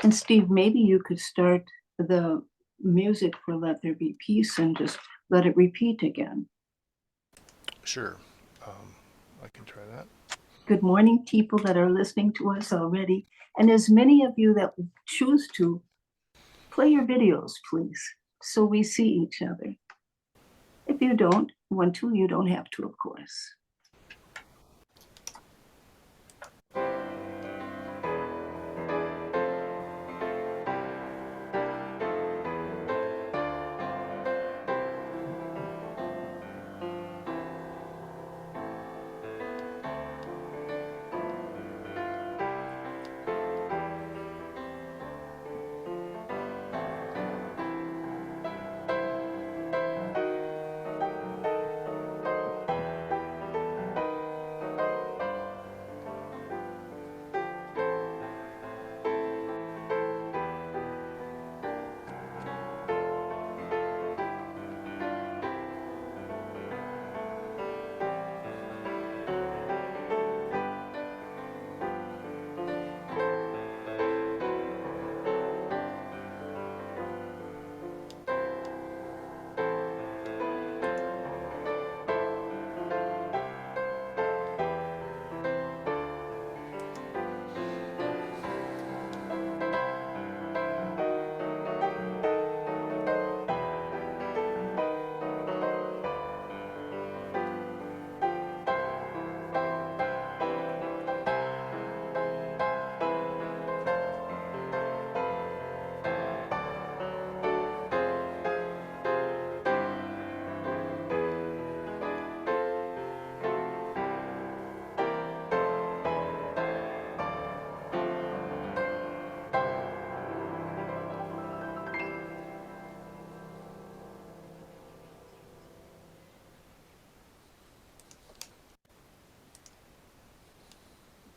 And Steve, maybe you could start the music for Let There Be Peace and just let it repeat again. Sure. I can try that. Good morning, people that are listening to us already. And as many of you that choose to, play your videos, please, so we see each other. If you don't want to, you don't have to, of course.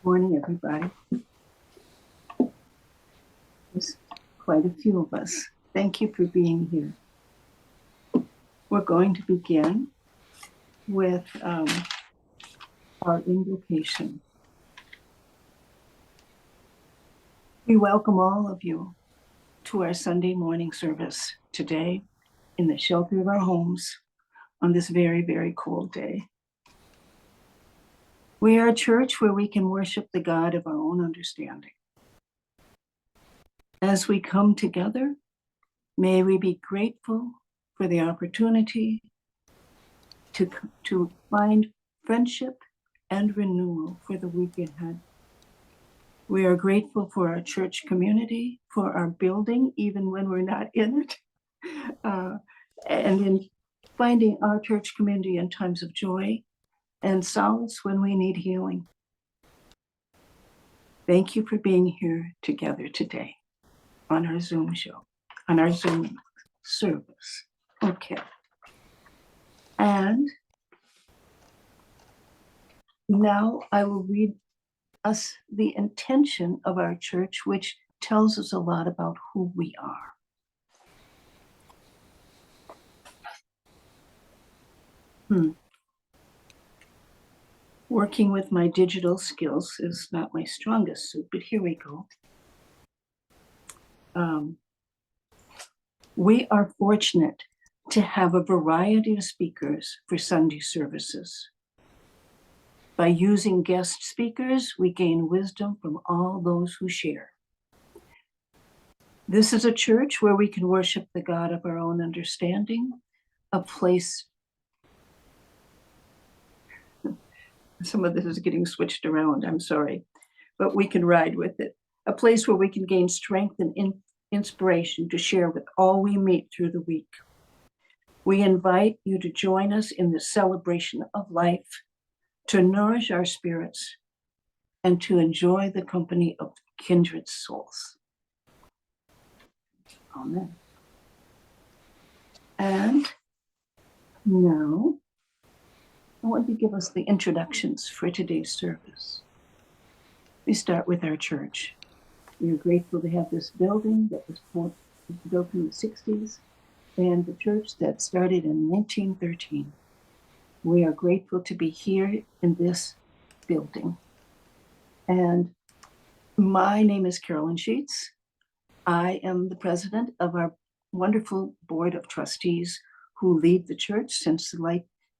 Morning, everybody. There's quite a few of us. Thank you for being here. We're going to begin with our invocation. We welcome all of you to our Sunday morning service today in the shelter of our homes on this very, very cold day. We are a church where we can worship the God of our own understanding. As we come together, may we be grateful for the opportunity to find friendship and renewal for the week ahead. We are grateful for our church community, for our building, even when we're not in it, and in finding our church community in times of joy and solace when we need healing. Thank you for being here together today on our Zoom show, on our Zoom service. Okay. And now I will read us the intention of our church, which tells us a lot about who we are. Working with my digital skills is not my strongest suit, but here we go. We are fortunate to have a variety of speakers for Sunday services. By using guest speakers, we gain wisdom from all those who share. This is a church where we can worship the God of our own understanding, a place. Some of this is getting switched around, I'm sorry, but we can ride with it. A place where we can gain strength and inspiration to share with all we meet through the week. We invite you to join us in the celebration of life, to nourish our spirits, and to enjoy the company of kindred souls. Amen. And now, I want to give us the introductions for today's service. We start with our church. We are grateful to have this building that was built in the 60s and the church that started in 1913. We are grateful to be here in this building. And my name is Carolyn Sheets. I am the president of our wonderful board of trustees who lead the church since the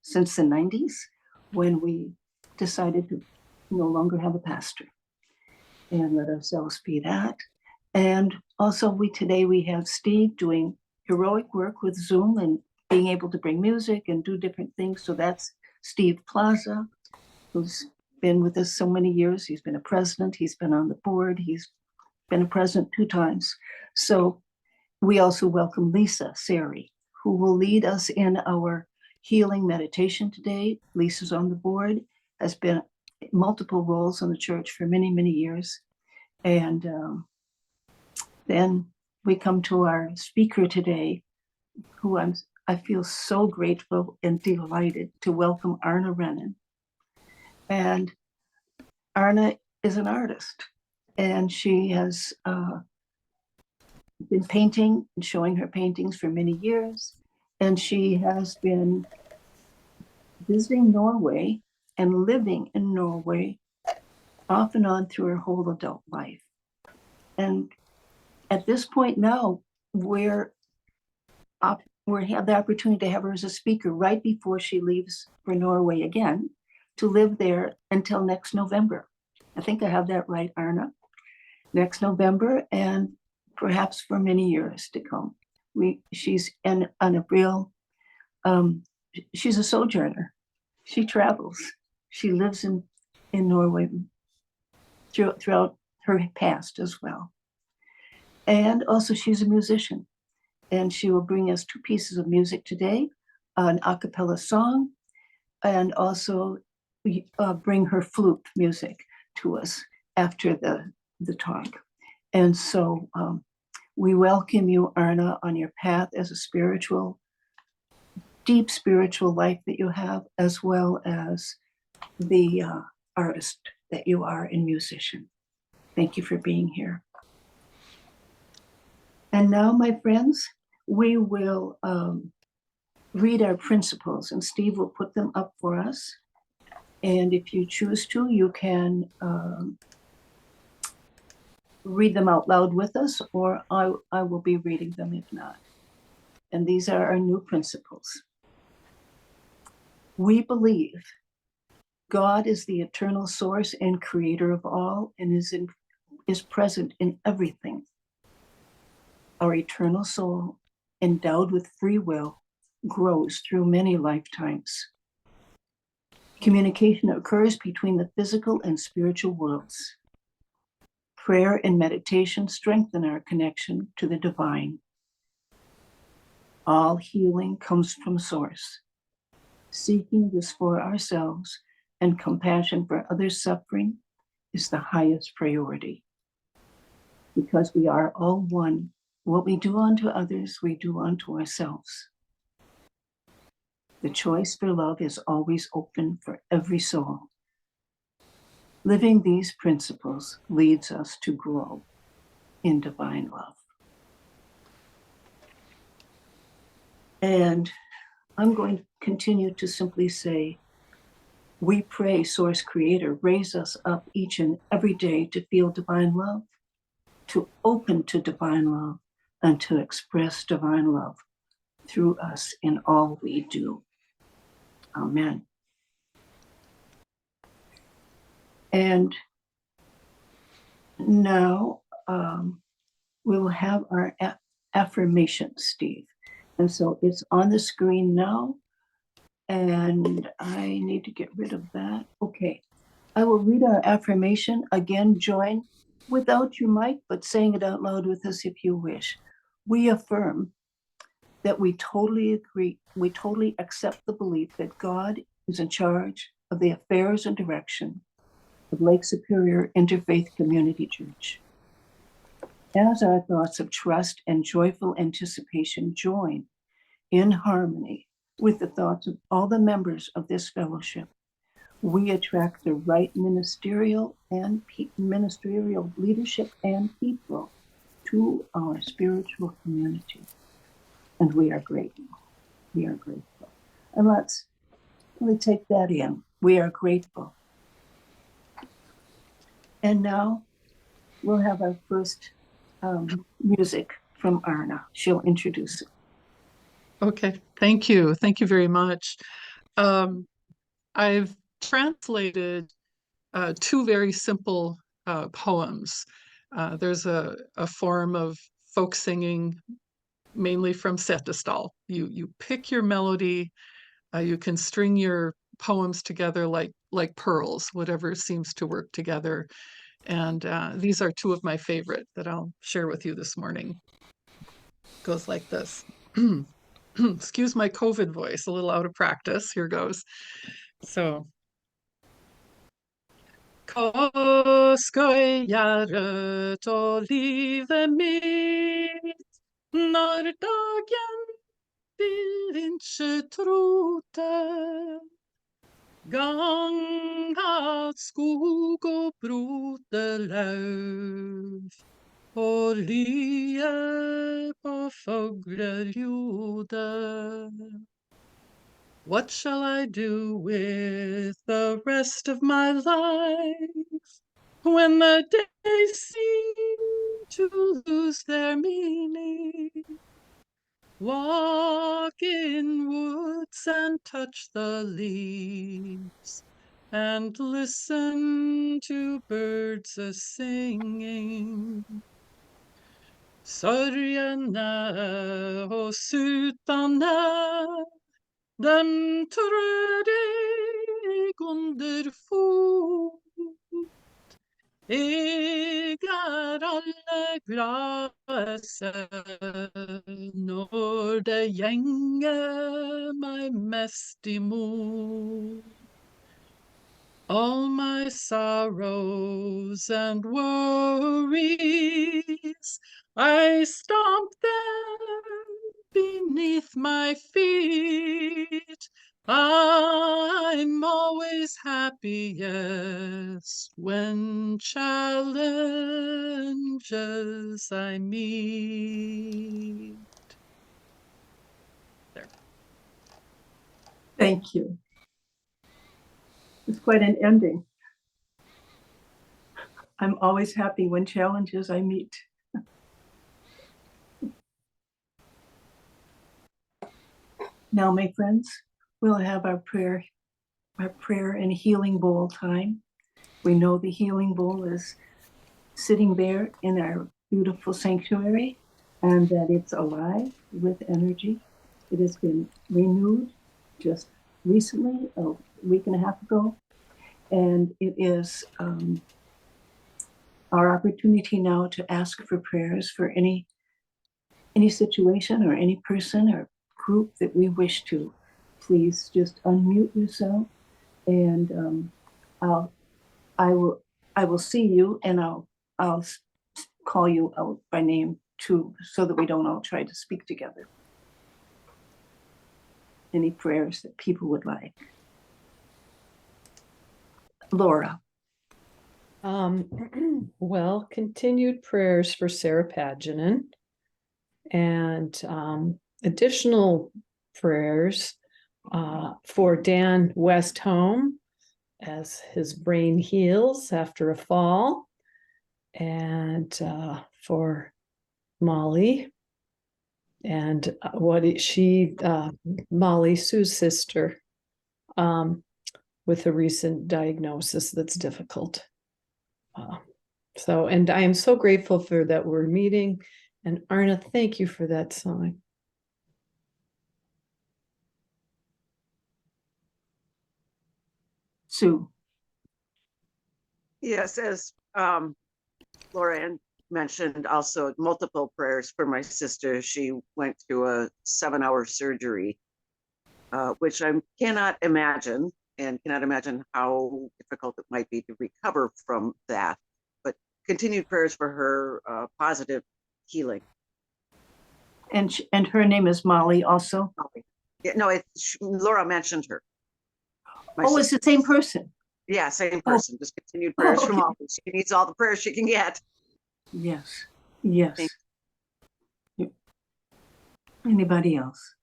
90s, when we decided to no longer have a pastor and let ourselves be that. And also today we have Steve doing heroic work with Zoom and being able to bring music and do different things. So that's Steve Plaza, who's been with us so many years. He's been a president, he's been on the board, he's been a president 2 times. So we also welcome Lisa Sari, who will lead us in our healing meditation today. Lisa's on the board, has been multiple roles in the church for many, many years. And then we come to our speaker today, who I feel so grateful and delighted to welcome Arna Rennan. And Arna is an artist, and she has been painting and showing her paintings for many years. And she has been visiting Norway and living in Norway off and on through her whole adult life. And at this point now, we have the opportunity to have her as a speaker right before she leaves for Norway again to live there until next November. I think I have that right, Arna. Next November, and perhaps for many years to come. She's on a real, she's a sojourner. She travels. She lives in Norway throughout her past as well. And also she's a musician, and she will bring us 2 pieces of music today, an a cappella song, and also bring her flute music to us after the talk. And so we welcome you, Arna, on your path as a deep spiritual life that you have, as well as the artist that you are and musician. Thank you for being here. And now, my friends, we will read our principles, and Steve will put them up for us. And if you choose to, you can read them out loud with us, or I will be reading them if not. And these are our new principles. We believe God is the eternal source and creator of all, and is present in everything. Our eternal soul, endowed with free will, grows through many lifetimes. Communication occurs between the physical and spiritual worlds. Prayer and meditation strengthen our connection to the divine. All healing comes from Source. Seeking this for ourselves and compassion for others' suffering is the highest priority. Because we are all one, what we do unto others, we do unto ourselves. The choice for love is always open for every soul. Living these principles leads us to grow in divine love. And I'm going to continue to simply say, we pray, Source Creator, raise us up each and every day to feel divine love, to open to divine love, and to express divine love through us in all we do. Amen. And now we will have our affirmation, Steve. And so it's on the screen now, and I need to get rid of that. Okay, I will read our affirmation. Again, join without your mic, but saying it out loud with us if you wish. We affirm that we totally agree, we totally accept the belief that God is in charge of the affairs and direction of Lake Superior Interfaith Community Church. As our thoughts of trust and joyful anticipation join in harmony with the thoughts of all the members of this fellowship, we attract the right ministerial leadership and people to our spiritual community. And we are grateful. We are grateful. And let's really take that in. We are grateful. And now we'll have our first music from Arna. She'll introduce it. Okay, thank you. Thank you very much. I've translated two very simple poems. There's a form of folk singing, mainly from Setesdal. You pick your melody, you can string your poems together like pearls, whatever seems to work together. And these are two of my favorite that I'll share with you this morning. Goes like this. Excuse my COVID voice, a little out of practice. Here goes. So. Hva skal jeg gjøre av livet mitt når dagen vil ikke tro det? Gang at skog og brodelauv og lye på fuglejode. What shall I do with the rest of my life when the days seem to lose their meaning? Walk in woods and touch the leaves and listen to birds a-singing. Sørgende og sutende dem trør deg under fot. Jeg alle glade når det gjenger meg mest imot. All my sorrows and worries, I stomp them beneath my feet. I'm always happiest when challenges I meet. There. Thank you. It's quite an ending. I'm always happy when challenges I meet. Now, my friends, we'll have our prayer and healing bowl time. We know the healing bowl is sitting there in our beautiful sanctuary and that it's alive with energy. It has been renewed just recently, a week and a half ago, and it is our opportunity now to ask for prayers for any situation or any person or group that we wish to. Please just unmute yourself, and I will see you, and I'll call you out by name too, so that we don't all try to speak together. Any prayers that people would like. Laura. Well, continued prayers for Sarah Paginen, and additional prayers for Dan Westholm as his brain heals after a fall, and for Molly and Molly, Sue's sister, with a recent diagnosis that's difficult. And I am so grateful for that we're meeting. And Arna, thank you for that song. Sue. Yes, as Laura Ann mentioned, also multiple prayers for my sister. She went through a 7-hour surgery, which I cannot imagine how difficult it might be to recover from that. But continued prayers for her positive healing. And her name is Molly also? Yeah, no, Laura mentioned her. It's the same person. Yeah, same person. Just continued prayers from all. She needs all the prayers she can get. Yes. Anybody else?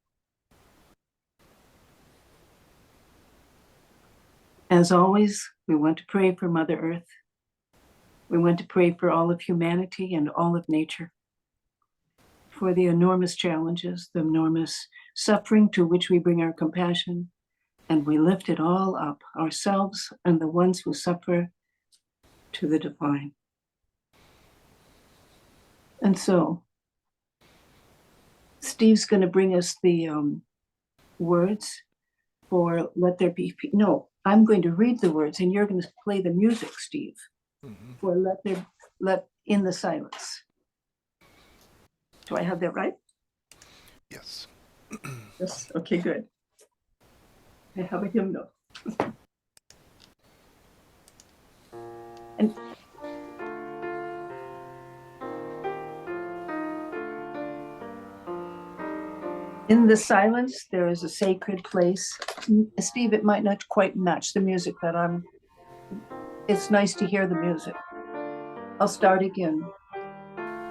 As always, we want to pray for Mother Earth, We want to pray for all of humanity and all of nature, for the enormous challenges, the enormous suffering to which we bring our compassion, and we lift it all up, ourselves and the ones who suffer, to the divine. And so, Steve's going to bring us the words for Let There Be Peace. No, I'm going to read the words and you're going to play the music, Steve, for Let in the Silence. Do I have that right? Yes. Yes. Okay, good. I have a hymnal. And in the silence, there is a sacred place. Steve, it might not quite match the music that it's nice to hear the music. I'll start again.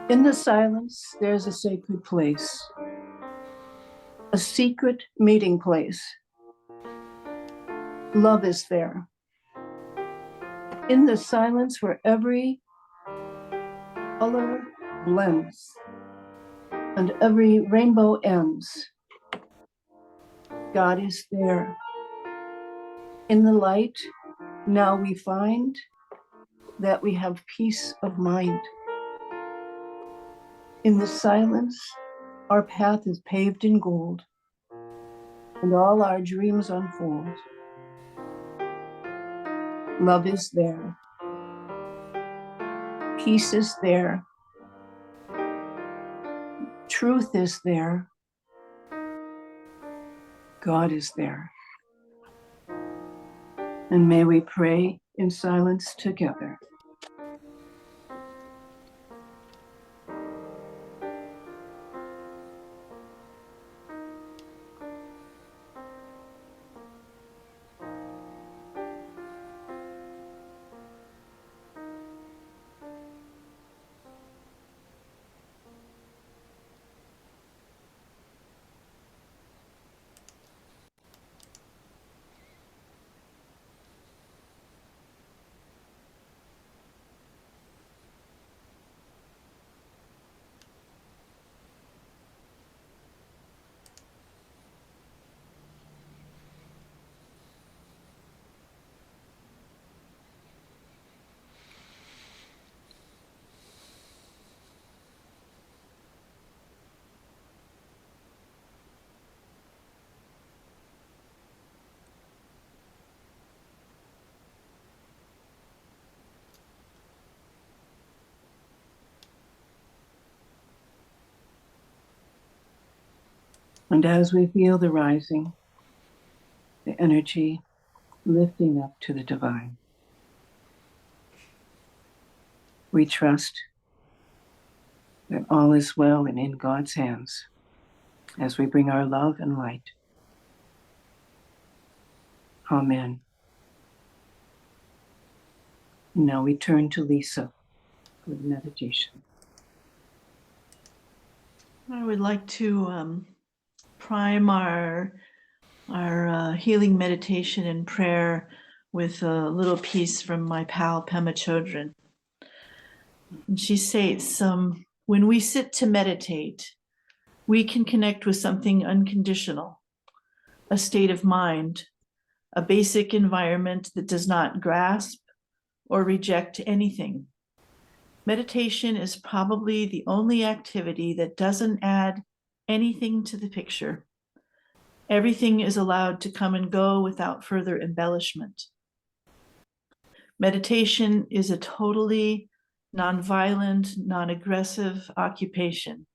In the silence, there's a sacred place, a secret meeting place. Love is there. In the silence where every color blends and every rainbow ends, God is there. In the light, now we find that we have peace of mind. In the silence, our path is paved in gold, and all our dreams unfold. Love is there. Peace is there. Truth is there. God is there. And may we pray in silence together. And as we feel the rising, the energy lifting up to the divine, we trust that all is well and in God's hands as we bring our love and light. Amen. And now we turn to Lisa for the meditation. I would like to prime our healing meditation and prayer with a little piece from my pal Pema Chodron. And she states, when we sit to meditate, we can connect with something unconditional, a state of mind, a basic environment that does not grasp or reject anything. Meditation is probably the only activity that doesn't add anything to the picture. Everything is allowed to come and go without further embellishment. Meditation is a totally nonviolent, non-aggressive occupation,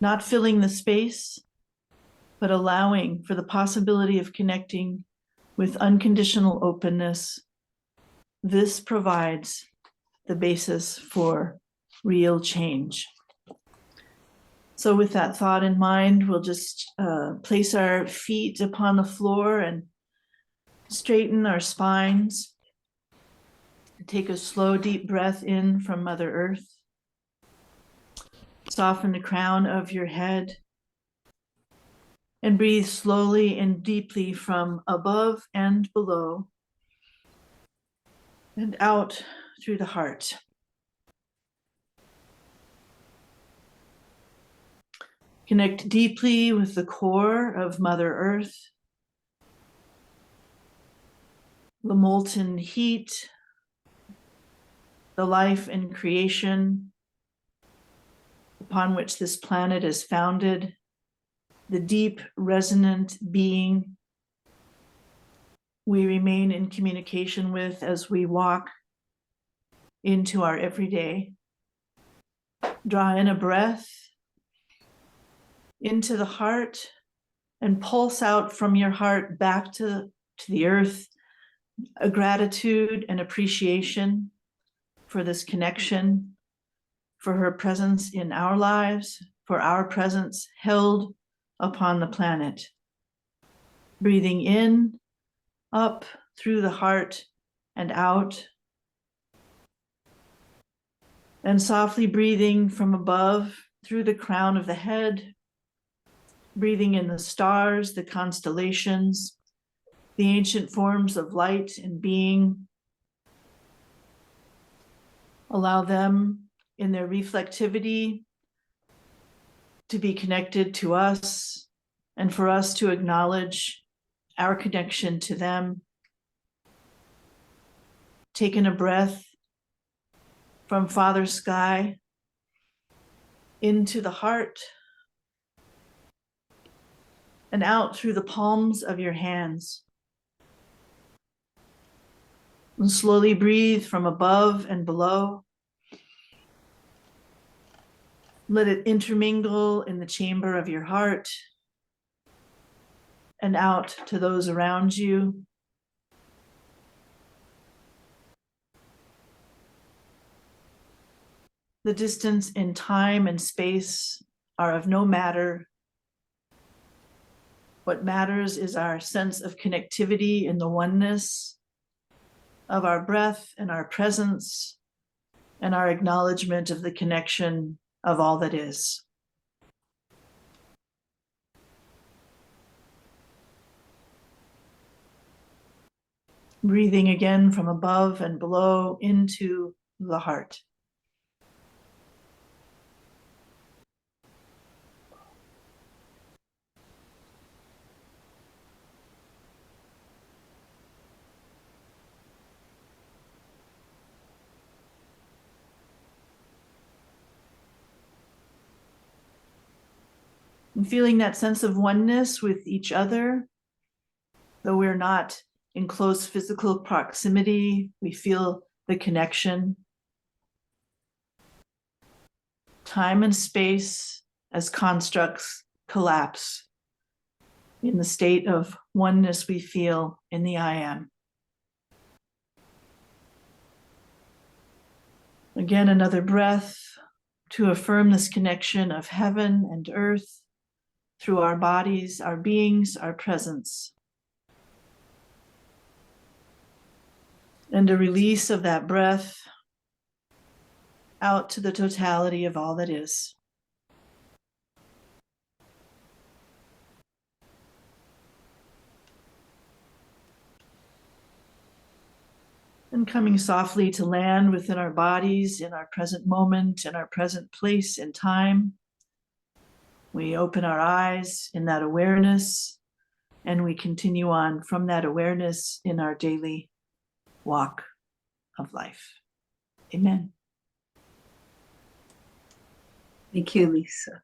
not filling the space, but allowing for the possibility of connecting with unconditional openness. This provides the basis for real change. So with that thought in mind, we'll just place our feet upon the floor and straighten our spines. Take a slow, deep breath in from Mother Earth. Soften the crown of your head and breathe slowly and deeply from above and below and out through the heart. Connect deeply with the core of Mother Earth, the molten heat, the life and creation upon which this planet is founded, the deep resonant being we remain in communication with as we walk into our everyday. Draw in a breath into the heart and pulse out from your heart back to the earth, a gratitude and appreciation for this connection, for her presence in our lives, for our presence held upon the planet. Breathing in, up through the heart and out, and softly breathing from above through the crown of the head, breathing in the stars, the constellations, the ancient forms of light and being. Allow them in their reflectivity to be connected to us and for us to acknowledge our connection to them. Taking a breath from Father Sky into the heart and out through the palms of your hands. And slowly breathe from above and below. Let it intermingle in the chamber of your heart and out to those around you. The distance in time and space are of no matter. What matters is our sense of connectivity in the oneness of our breath and our presence and our acknowledgement of the connection of all that is. Breathing again from above and below into the heart. And feeling that sense of oneness with each other, though we're not in close physical proximity, we feel the connection. Time and space as constructs collapse in the state of oneness we feel in the I am. Again, another breath to affirm this connection of heaven and earth through our bodies, our beings, our presence. And a release of that breath out to the totality of all that is. And coming softly to land within our bodies, in our present moment, in our present place and time. We open our eyes in that awareness, and we continue on from that awareness in our daily walk of life. Amen. Thank you, Lisa.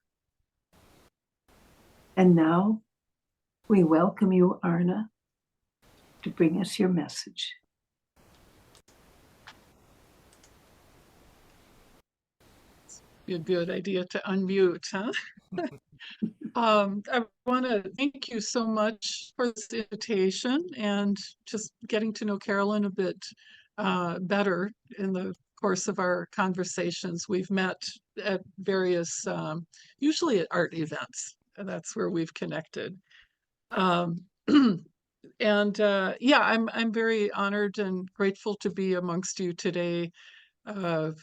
And now we welcome you, Arna, to bring us your message. Be a good idea to unmute, huh? I want to thank you so much for this invitation and just getting to know Carolyn a bit better in the course of our conversations. We've met at various, usually at art events, and that's where we've connected. And yeah, I'm very honored and grateful to be amongst you today. Of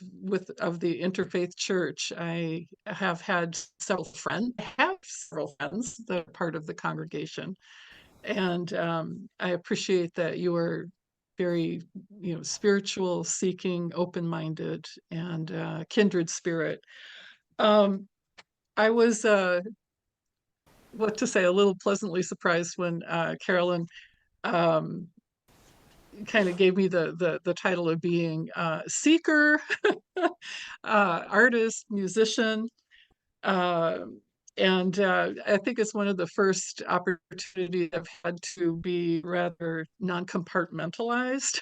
the Interfaith Church. I have several friends that are part of the congregation, and I appreciate that you are very, spiritual, seeking, open-minded, and kindred spirit. I was, what to say, a little pleasantly surprised when Carolyn um, kind of gave me the title of being seeker, artist, musician. Uh, and I think it's one of the first opportunities I've had to be rather non-compartmentalized.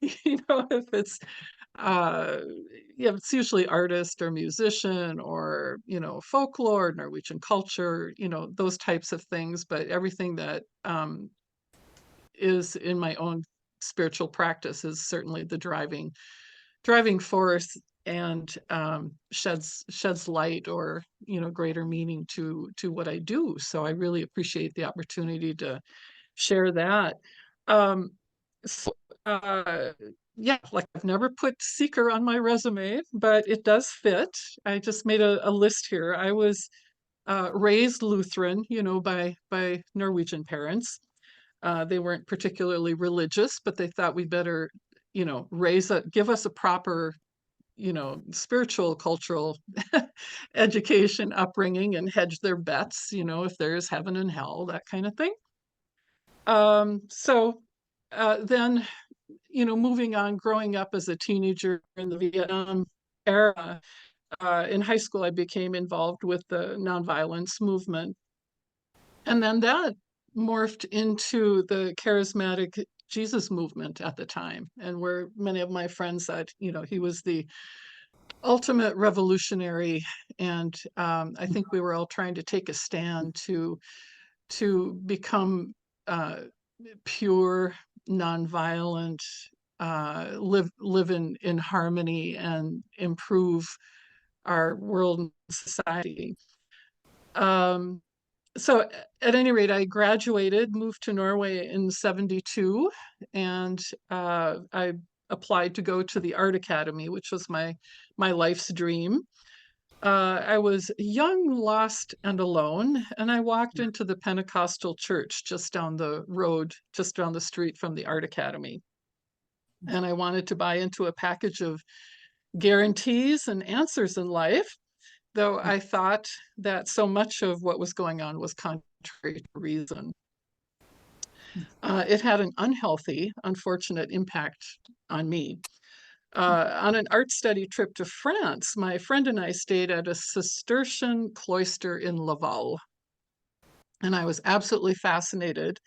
If it's yeah, it's usually artist or musician or folklore, Norwegian culture, those types of things. But everything that is in my own spiritual practice is certainly the driving force, and sheds light or greater meaning to what I do. So I really appreciate the opportunity to share that. Um, so, yeah, like I've never put seeker on my resume, but it does fit. I just made a list here. I was raised Lutheran, by Norwegian parents. They weren't particularly religious, but they thought we better, give us a proper, spiritual, cultural education, upbringing, and hedge their bets, if there is heaven and hell, that kind of thing. So then, moving on, growing up as a teenager in the Vietnam era, in high school, I became involved with the nonviolence movement. And then that morphed into the charismatic Jesus movement at the time, and where many of my friends said, he was the ultimate revolutionary. And I think we were all trying to take a stand to become pure, nonviolent, live in harmony and improve our world and society. So at any rate, I graduated, moved to Norway in 72, and I applied to go to the Art Academy, which was my life's dream. I was young, lost, and alone, and I walked into the Pentecostal church just down the road, just down the street from the Art Academy. And I wanted to buy into a package of guarantees and answers in life, though I thought that so much of what was going on was contrary to reason. It had an unhealthy, unfortunate impact on me. On an art study trip to France, my friend and I stayed at a Cistercian cloister in Laval. And I was absolutely fascinated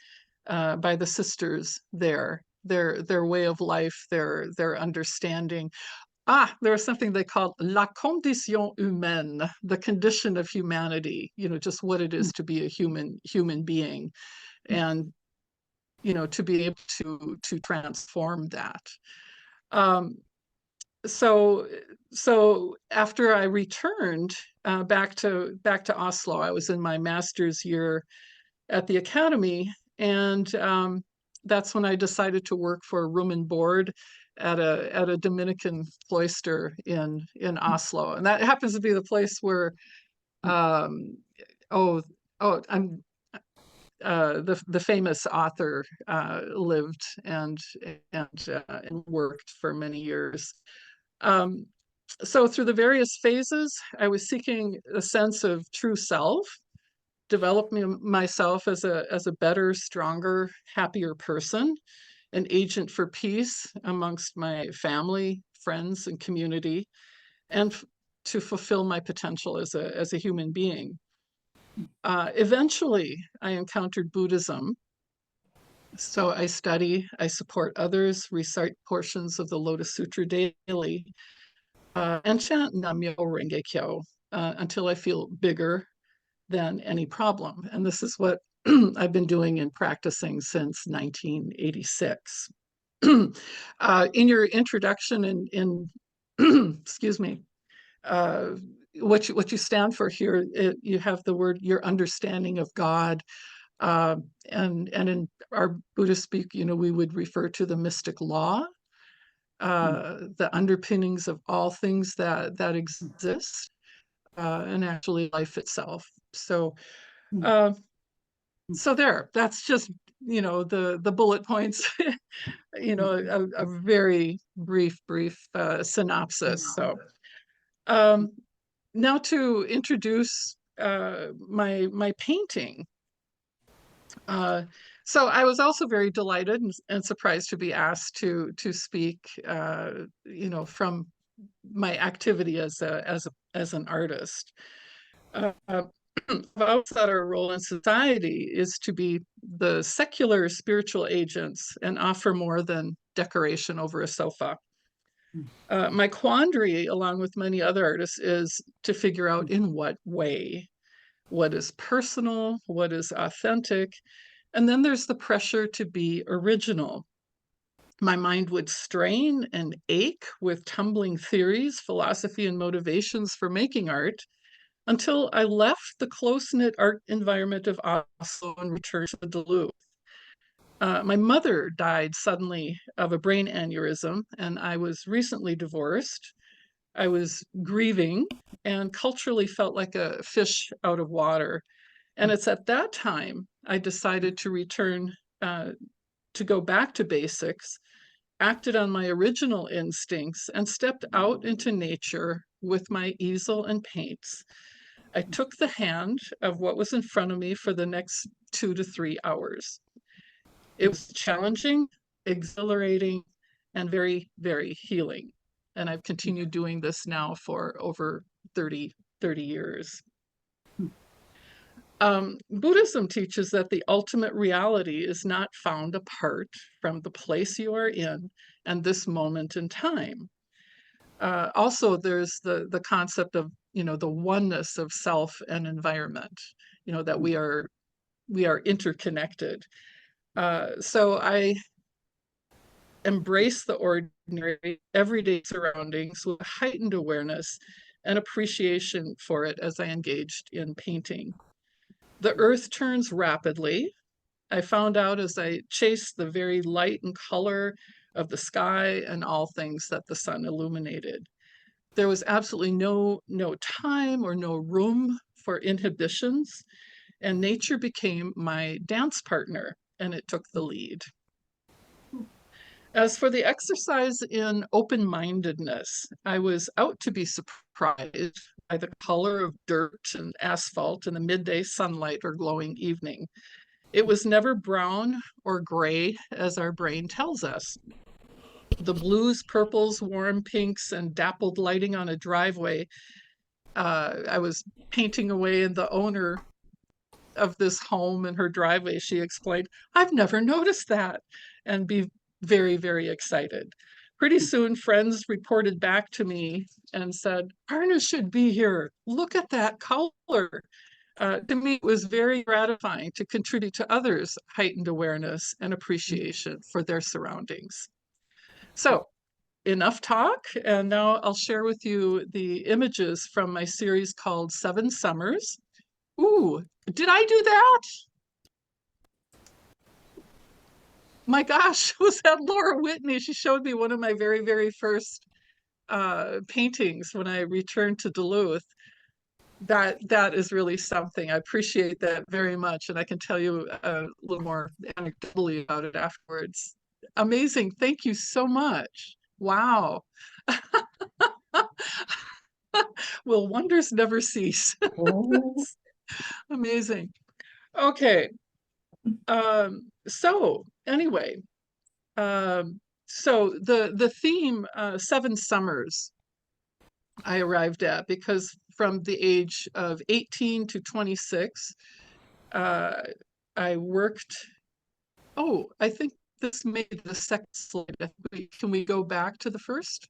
by the sisters there, their way of life, their understanding. There was something they called la condition humaine, the condition of humanity, just what it is to be a human being, and, to be able to transform that. So after I returned back to Oslo, I was in my master's year at the academy, and that's when I decided to work for room and board at a Dominican cloister in Oslo, and that happens to be the place where the famous author lived and worked for many years. So through the various phases, I was seeking a sense of true self, developing myself as a better, stronger, happier person, an agent for peace amongst my family, friends, and community, and to fulfill my potential as a human being. Eventually, I encountered Buddhism. So I study, I support others, recite portions of the Lotus Sutra daily, and chant Nam-myoho Renge Kyo until I feel bigger than any problem. And this is what I've been doing and practicing since 1986. In your introduction in excuse me, what you stand for here, you have the word, your understanding of God. And in our Buddhist speak, we would refer to the mystic law, the underpinnings of all things that exist, and actually life itself. So, so that's just the bullet points, a very brief synopsis. So now to introduce my painting. So I was also very delighted and surprised to be asked to speak, from my activity as an artist. I've always thought our role in society is to be the secular spiritual agents and offer more than decoration over a sofa. My quandary, along with many other artists, is to figure out in what way, what is personal, what is authentic. And then there's the pressure to be original. My mind would strain and ache with tumbling theories, philosophy, and motivations for making art until I left the close-knit art environment of Oslo and returned to Duluth. My mother died suddenly of a brain aneurysm, and I was recently divorced. I was grieving and culturally felt like a fish out of water. And it's at that time I decided to return, to go back to basics, acted on my original instincts, and stepped out into nature with my easel and paints. I took the hand of what was in front of me for the next 2 to 3 hours. It was challenging, exhilarating, and very, very healing. And I've continued doing this now for over 30 years. Buddhism teaches that the ultimate reality is not found apart from the place you are in and this moment in time. Also, there's the concept of the oneness of self and environment. That we are interconnected. So I embrace the ordinary, everyday surroundings with heightened awareness and appreciation for it as I engaged in painting. The earth turns rapidly. I found out as I chased the very light and color of the sky and all things that the sun illuminated. There was absolutely no time or no room for inhibitions, and nature became my dance partner, and it took the lead. As for the exercise in open-mindedness, I was out to be surprised by the color of dirt and asphalt in the midday sunlight or glowing evening. It was never brown or gray, as our brain tells us. The blues, purples, warm pinks, and dappled lighting on a driveway. I was painting away, and the owner of this home in her driveway, she explained, "I've never noticed that," and be very, very excited. Pretty soon, friends reported back to me and said, "Arna should be here. Look at that color." To me, it was very gratifying to contribute to others' heightened awareness and appreciation for their surroundings. So, enough talk, and now I'll share with you the images from my series called 7 Summers. Ooh, did I do that? My gosh, was that Laura Whitney? She showed me one of my very, very first paintings when I returned to Duluth. That is really something. I appreciate that very much, and I can tell you a little more anecdotally about it afterwards. Amazing. Thank you so much. Wow. Will wonders never cease? Oh. Amazing. Okay. So anyway, so the theme 7 Summers I arrived at because from the age of 18 to 26, I worked. Oh, I think this made the second slide. Can we go back to the first?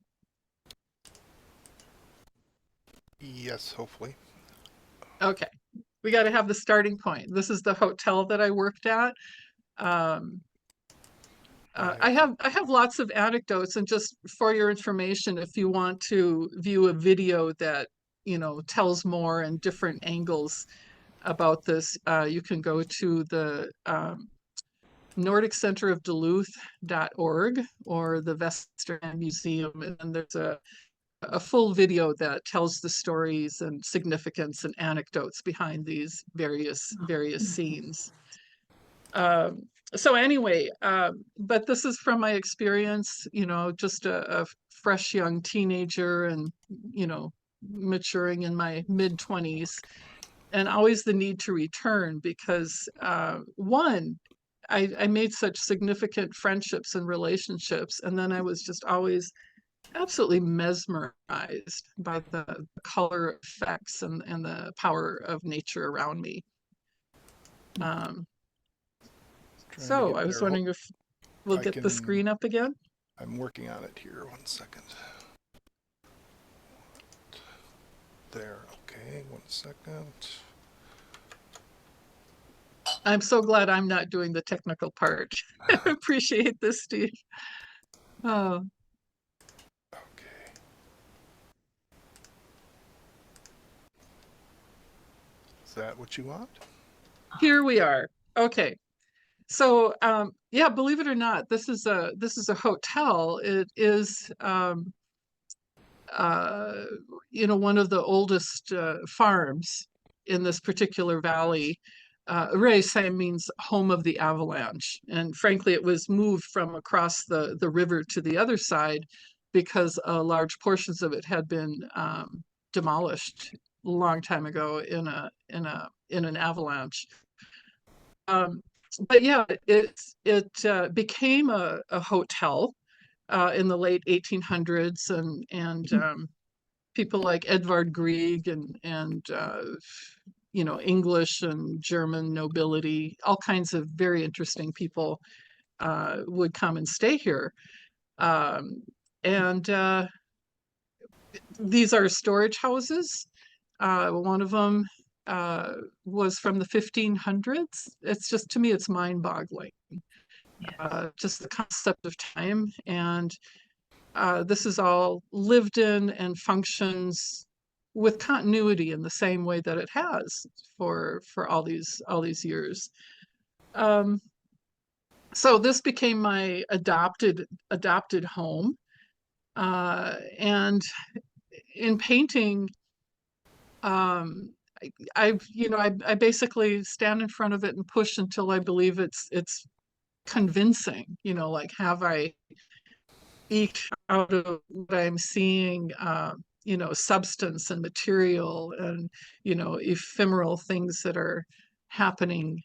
Yes, hopefully. Okay, we got to have the starting point. This is the hotel that I worked at. I have lots of anecdotes, and just for your information, if you want to view a video that tells more and different angles about this, you can go to the Nordic Center of Duluth.org or the Western Museum, and there's a full video that tells the stories and significance and anecdotes behind these various scenes. So anyway, but this is from my experience, just a fresh young teenager and, maturing in my mid-20s, and always the need to return because one, I made such significant friendships and relationships, and then I was just always absolutely mesmerized by the color effects and the power of nature around me. Trying to So get I was there. wondering if we'll I get the can- screen up again. I'm working on it here. 1 second. There. Okay. 1 second. I'm so glad I'm not doing the technical part. I appreciate this, Steve. Oh, Okay. Is that what you want? here we are. Okay. So yeah, believe it or not, this is a hotel. It is one of the oldest farms in this particular valley. Rennan means home of the avalanche. And frankly, it was moved from across the river to the other side because large portions of it had been demolished a long time ago in an avalanche. But yeah, it became a hotel in the late 1800s, and people like Edvard Grieg and English and German nobility, all kinds of very interesting people would come and stay here. And these are storage houses. One of them was from the 1500s. It's just, to me, it's mind-boggling. Just the concept of time. And this is all lived in and functions with continuity in the same way that it has for all these years. So this became my adopted home, and in painting, I basically stand in front of it and push until I believe it's convincing. Like, have I eked out of what I'm seeing, substance and material and, ephemeral things that are happening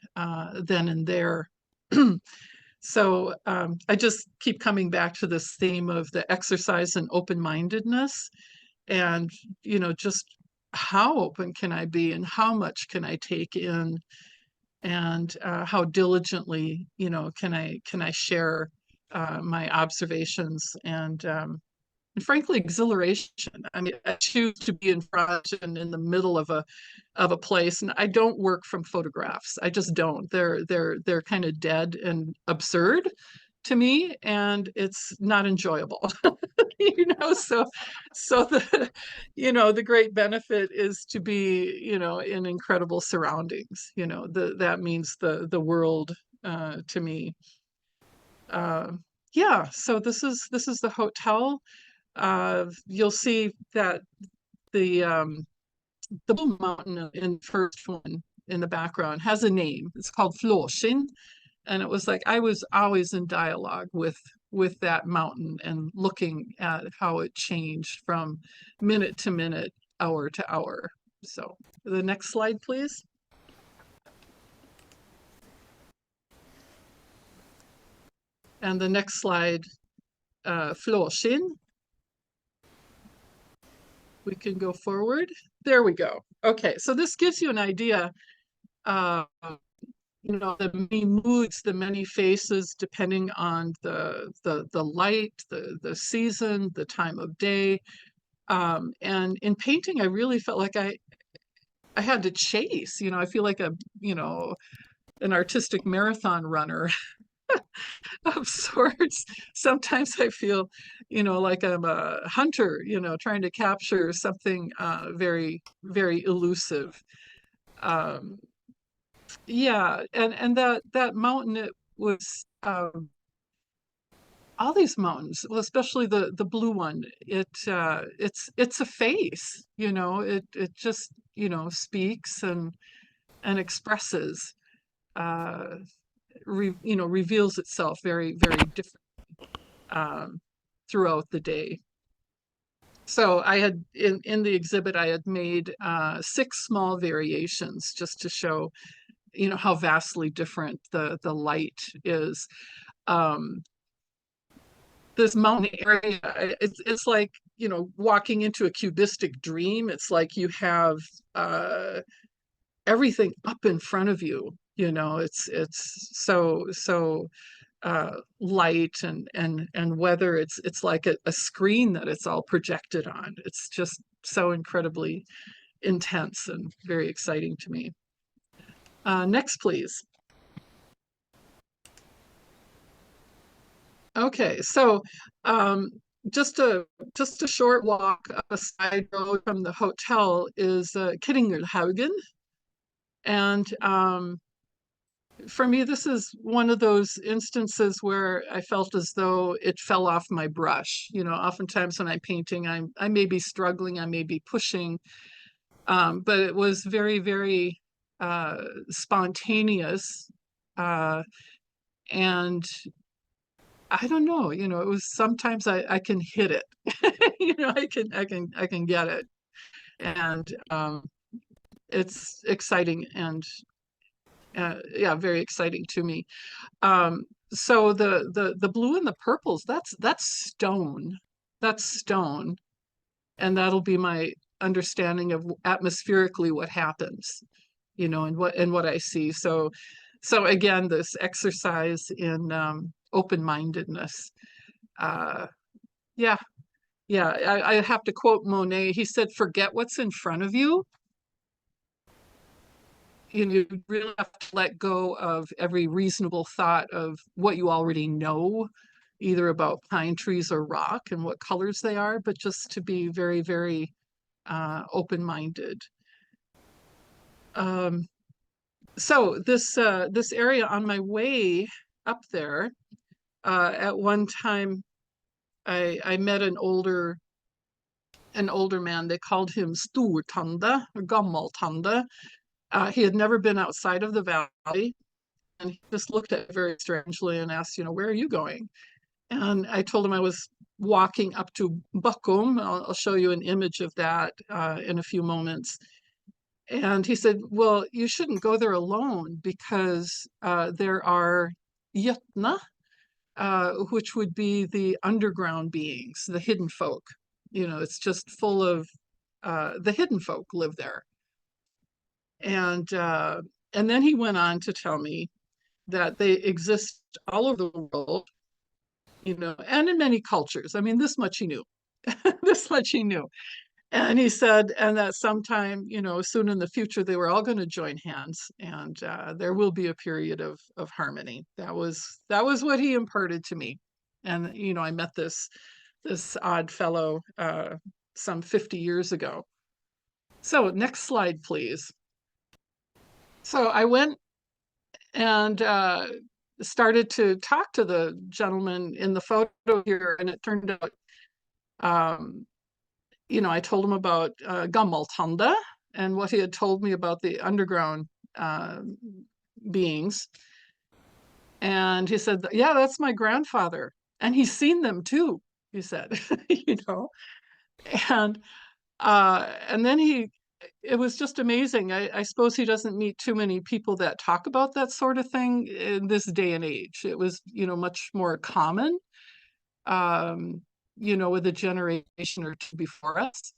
then and there. So I just keep coming back to this theme of the exercise and open-mindedness, and, just how open can I be and how much can I take in, and how diligently, can I share my observations and frankly exhilaration. I mean, I choose to be in front and in the middle of a place, and I don't work from photographs. I just don't. They're kind of dead and absurd to me, and it's not enjoyable. So the the great benefit is to be in incredible surroundings. That means the world to me. Yeah, so this is the hotel. You'll see that the Blue Mountain in the first one in the background has a name. It's called Flåshin, and it was like I was always in dialogue with that mountain and looking at how it changed from minute to minute, hour to hour. So the next slide, please. And the next slide, Flåshin. We can go forward. There we go. Okay, so this gives you an idea, the many moods, the many faces, depending on the light, the season, the time of day. And in painting, I really felt like I had to chase. I feel like an artistic marathon runner of sorts. Sometimes I feel, like I'm a hunter, trying to capture something very, very elusive. Yeah, and that mountain, it was all these mountains, well, especially the blue one. It's a face, it just speaks and expresses. reveals itself very, very different throughout the day. So I had in the exhibit, I had made 6 small variations just to show, how vastly different the light is. This mountain area, it's like, walking into a cubistic dream. It's like you have everything up in front of you. It's so light and weather. It's like a screen that it's all projected on. It's just so incredibly intense and very exciting to me. Next, please. Okay, so just a short walk up a side road from the hotel is Kittingerhaugen. And for me, this is one of those instances where I felt as though it fell off my brush. Oftentimes when I'm painting, I may be struggling, I may be pushing, but it was very, very spontaneous. And I don't know, it was sometimes I can hit it, I can get it. And it's exciting and yeah, very exciting to me. So the blue and the purples, that's stone. And that'll be my understanding of atmospherically what happens, and what I see. So again, this exercise in open-mindedness. Yeah. I have to quote Monet. He said, "Forget what's in front of you." You really have to let go of every reasonable thought of what you already know, either about pine trees or rock and what colors they are, but just to be very, very open-minded. So this area on my way up there, at one time I met an older man. They called him Stortanda or Gammaltanda. He had never been outside of the valley, and he just looked at me very strangely and asked, "Where are you going?" And I told him I was walking up to Buckum. I'll show you an image of that in a few moments. And he said, "Well, you shouldn't go there alone because there are Yutna, which would be the underground beings, the hidden folk. It's just full of the hidden folk live there." And then he went on to tell me that they exist all over the world, and in many cultures. I mean, this much he knew. This much he knew. And he said, and that sometime, soon in the future, they were all going to join hands, and there will be a period of harmony. That was what he imparted to me. And I met this odd fellow some 50 years ago. So next slide, please. So I went and started to talk to the gentleman in the photo here, and it turned out, I told him about Gammaltanda and what he had told me about the underground beings. And he said, "Yeah, that's my grandfather. And he's seen them too," he said, And then it was just amazing. I suppose he doesn't meet too many people that talk about that sort of thing in this day and age. It was, much more common, with a generation or two before us.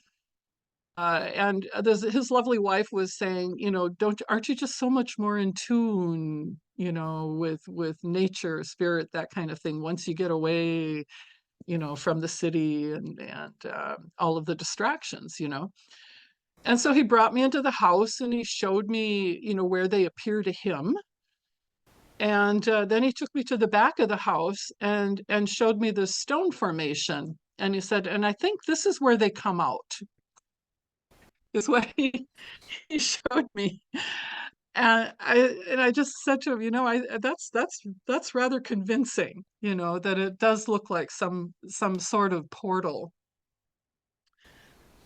And his lovely wife was saying, aren't you just so much more in tune, with nature, spirit, that kind of thing, once you get away, from the city and all of the distractions, And so he brought me into the house and he showed me, where they appear to him. And then he took me to the back of the house and showed me this stone formation. And he said, "And I think this is where they come out," is what he showed me. And I just said to him, that's rather convincing, that it does look like some sort of portal.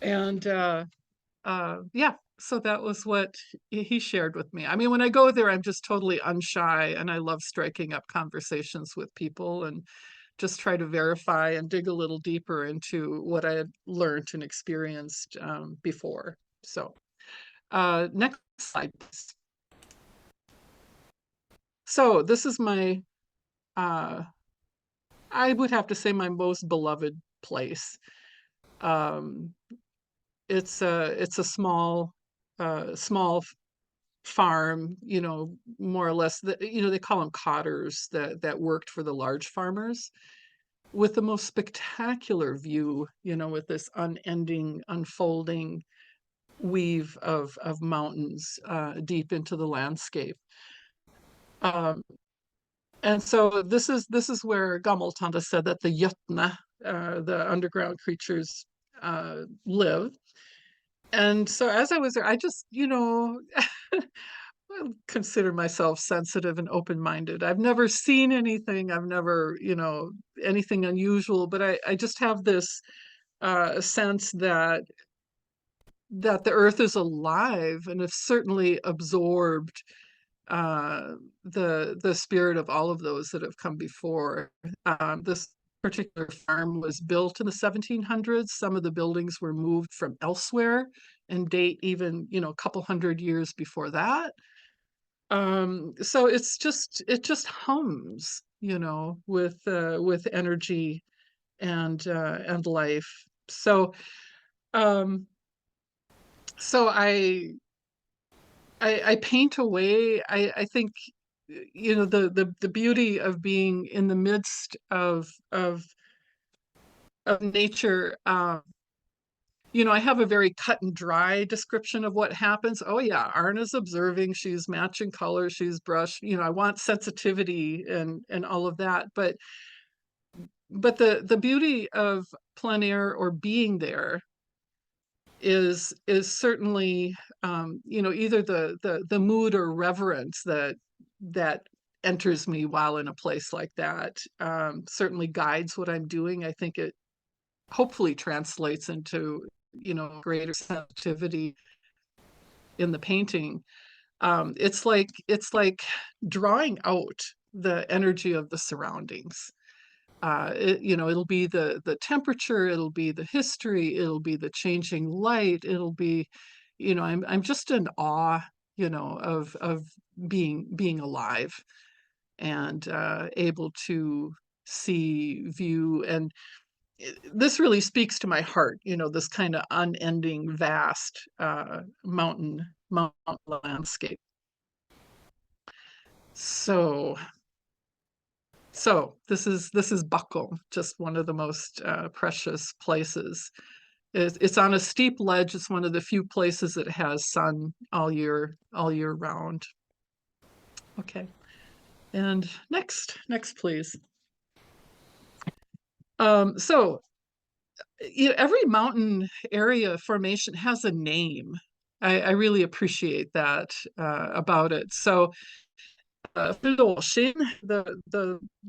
And yeah, so that was what he shared with me. I mean, when I go there, I'm just totally unshy, and I love striking up conversations with people and just try to verify and dig a little deeper into what I had learned and experienced before. So next slide, please. So this is my, I would have to say, my most beloved place. It's a small farm, you know, more or less. You know, they call them cotters that worked for the large farmers, with the most spectacular view, you know, with this unending, unfolding weave of mountains deep into the landscape. Um, and so this is where Gamaltanda said that the Jötna, the underground creatures, live. And so as I was there, I just, you know, I consider myself sensitive and open-minded. I've never seen anything. I've never, you know, anything unusual, but I just have this sense that the earth is alive and has certainly absorbed the spirit of all of those that have come before. This particular farm was built in the 1700s. Some of the buildings were moved from elsewhere and date even, you know, a couple hundred years before that. So it just hums, you know, with energy and life. So um, so I paint away. I think, you know, the beauty of being in the midst of nature. You know, I have a very cut and dry description of what happens. Oh yeah, Arna's observing, she's matching colors, she's brushed, you know, I want sensitivity and all of that. But the beauty of plein air or being there is certainly you know, either the mood or reverence that enters me while in a place like that certainly guides what I'm doing. I think it hopefully translates into, you know, greater sensitivity in the painting. It's like drawing out the energy of the surroundings. You know, it'll be the temperature, it'll be the history, it'll be the changing light, it'll be, you know, I'm just in awe, you know, of being alive and able to see, view, and this really speaks to my heart, you know, this kind of unending, vast mountain landscape. So this is Buckle, just one of the most precious places. It's on a steep ledge. It's one of the few places that has sun all year round. Okay, and next please. So you know, every mountain area formation has a name. I really appreciate that about it. So the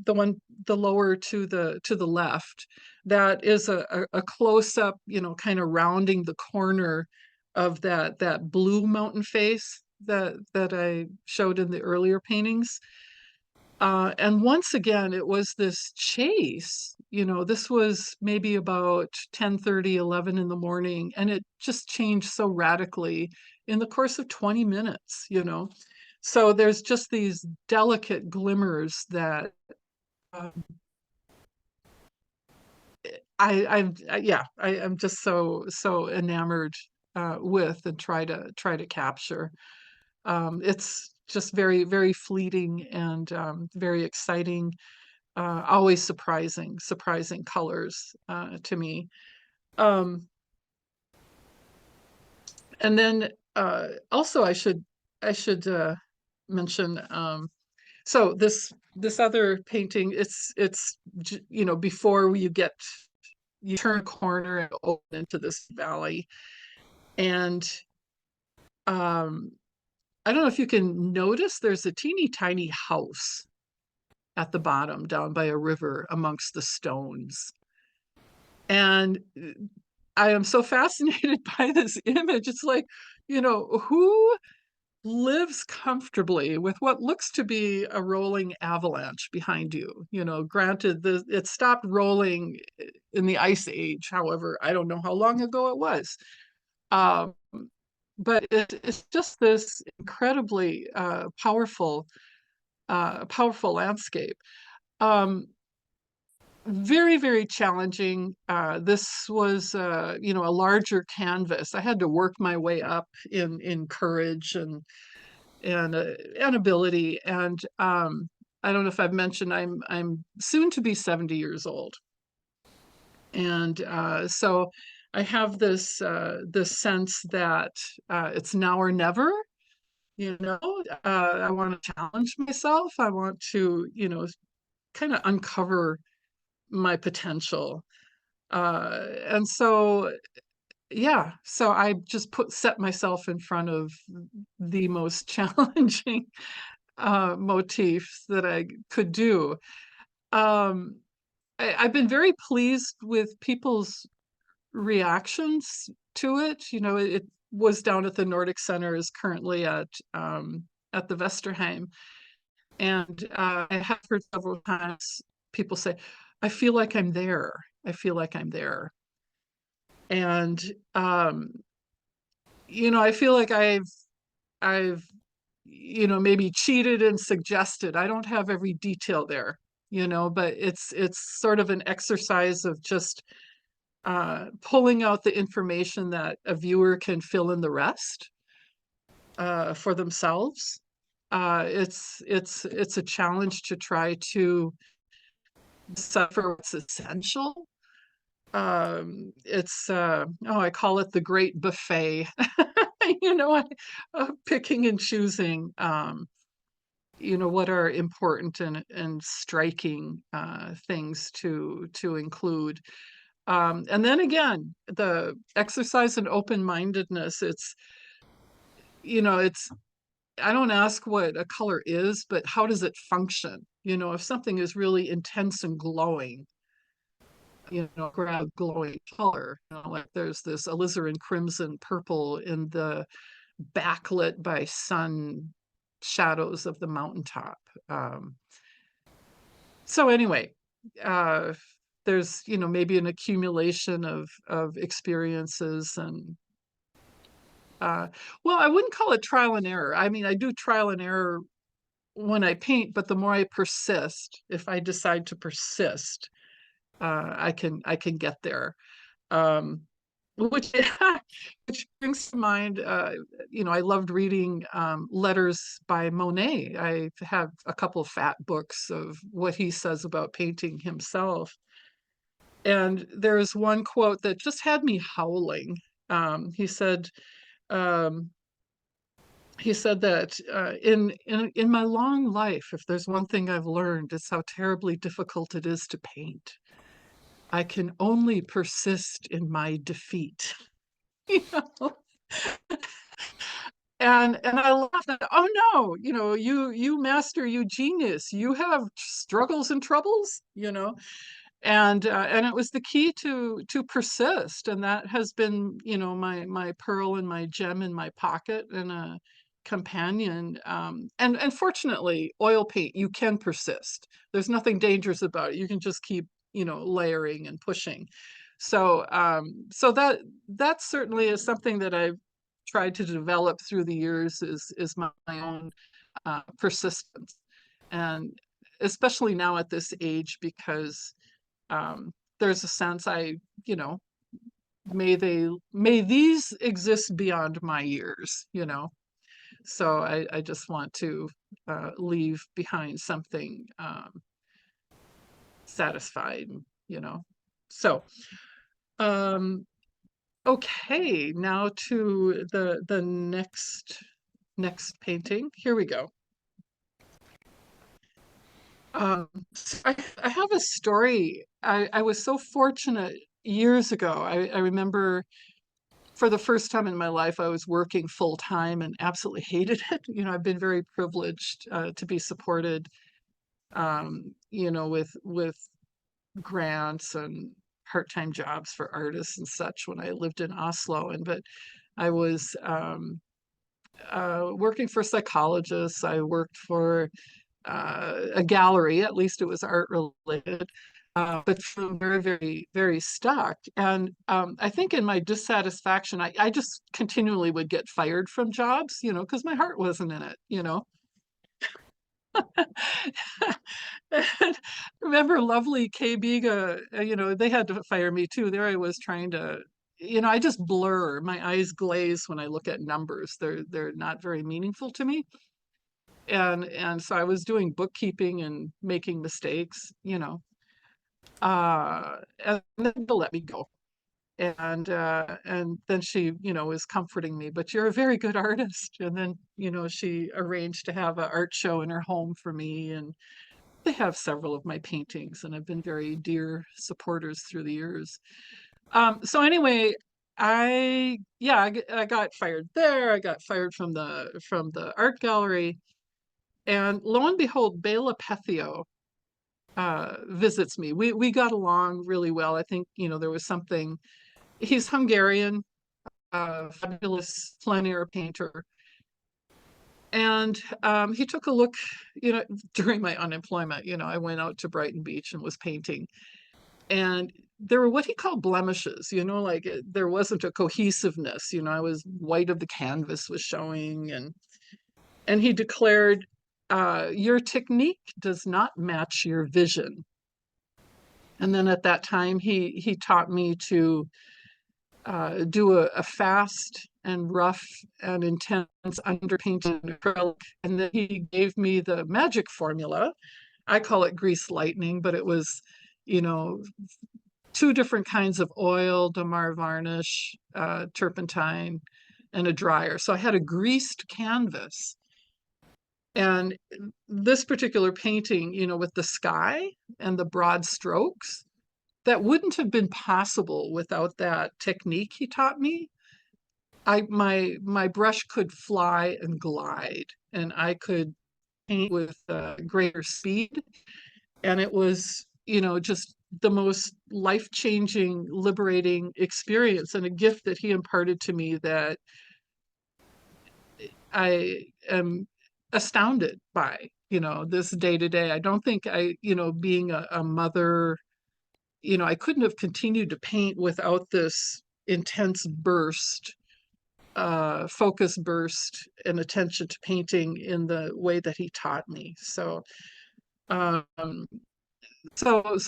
one, the lower to the left, that is a close up, you know, kind of rounding the corner of that blue mountain face that I showed in the earlier paintings. And once again, it was this chase, you know, this was maybe about 10:30, 11 in the morning, and it just changed so radically in the course of 20 minutes, you know. So there's just these delicate glimmers that um, I'm just so enamored with and try to capture. It's just very fleeting and very exciting, always surprising colors to me. And then also I should mention, so this other painting, it's you know, before you turn a corner and open into this valley, and I don't know if you can notice, there's a teeny tiny house at the bottom down by a river amongst the stones. And I am so fascinated by this image. It's like, who lives comfortably with what looks to be a rolling avalanche behind you? Granted, it stopped rolling in the Ice Age. However, I don't know how long ago it was. Um, but it's just this incredibly powerful landscape. Very, very challenging. This was, a larger canvas. I had to work my way up in courage and ability. And I don't know if I've mentioned, I'm soon to be 70 years old, and so I have this sense that it's now or never. I want to challenge myself. I want to, kind of uncover my potential. And so, yeah, so I just set myself in front of the most challenging motifs that I could do. Um, I've been very pleased with people's reactions to it. It was down at the Nordic Center, is currently at the Vesterheim. And I have heard several times people say, I feel like I'm there. I feel like I'm there. And, I feel like I've, maybe cheated and suggested. I don't have every detail there, but it's sort of an exercise of just pulling out the information that a viewer can fill in the rest for themselves. It's a challenge to try to decipher what's essential. I call it the great buffet. Picking and choosing, what are important and striking things to include. And then again, the exercise in open-mindedness. I don't ask what a color is, but how does it function? If something is really intense and glowing, grab glowing color. Like there's this alizarin crimson purple in the backlit by sun shadows of the mountaintop. So anyway, there's maybe an accumulation of experiences and well, I wouldn't call it trial and error. I mean, I do trial and error when I paint, but the more I persist, if I decide to persist, I can get there. Which which brings to mind, I loved reading letters by Monet. I have a couple of fat books of what he says about painting himself. And there's one quote that just had me howling. He said, um, that in my long life, if there's one thing I've learned, it's how terribly difficult it is to paint. I can only persist in my defeat. you know? And I laughed at, oh no, you master, you genius, you have struggles and troubles, and it was the key to persist. And that has been, my pearl and my gem in my pocket, and a companion. And fortunately, oil paint, you can persist. There's nothing dangerous about it. You can just keep, layering and pushing. So so that certainly is something that I've tried to develop through the years, is my own persistence. And especially now at this age, because there's a sense may these exist beyond my years, so I just want to leave behind something satisfied, so okay, now to the next painting. Here we go. I have a story. I was so fortunate years ago. I remember for the first time in my life, I was working full time and absolutely hated it. I've been very privileged to be supported, with grants and part-time jobs for artists and such when I lived in Oslo. But I was working for psychologists. I worked for a gallery, at least it was art related, but feeling very, very, very stuck. And I think in my dissatisfaction, I just continually would get fired from jobs, because my heart wasn't in it. And remember lovely Kay Biga, they had to fire me too. There I was trying to, I just blur. My eyes glaze when I look at numbers. They're not very meaningful to me. And so I was doing bookkeeping and making mistakes, and then they let me go. And then she, was comforting me, but you're a very good artist. And then, she arranged to have an art show in her home for me, and they have several of my paintings and have been very dear supporters through the years. So anyway, I got fired there. I got fired from the art gallery. And lo and behold, Bela Pethio visits me. We got along really well. I think, there was something. He's Hungarian, fabulous plein air painter. And he took a look, during my unemployment, I went out to Brighton Beach and was painting. And there were what he called blemishes, like there wasn't a cohesiveness, I was white of the canvas was showing. And he declared, your technique does not match your vision. And then at that time, he taught me to do a fast and rough and intense underpainted acrylic. And then he gave me the magic formula. I call it grease lightning, but it was, 2 different kinds of oil, Damar varnish, turpentine, and a dryer. So I had a greased canvas. And this particular painting, with the sky and the broad strokes, that wouldn't have been possible without that technique he taught me. My brush could fly and glide, and I could paint with greater speed. And it was, just the most life-changing, liberating experience, and a gift that he imparted to me that I am astounded by, this day to day. I don't think being a mother, I couldn't have continued to paint without this intense burst, focus burst and attention to painting in the way that he taught me. So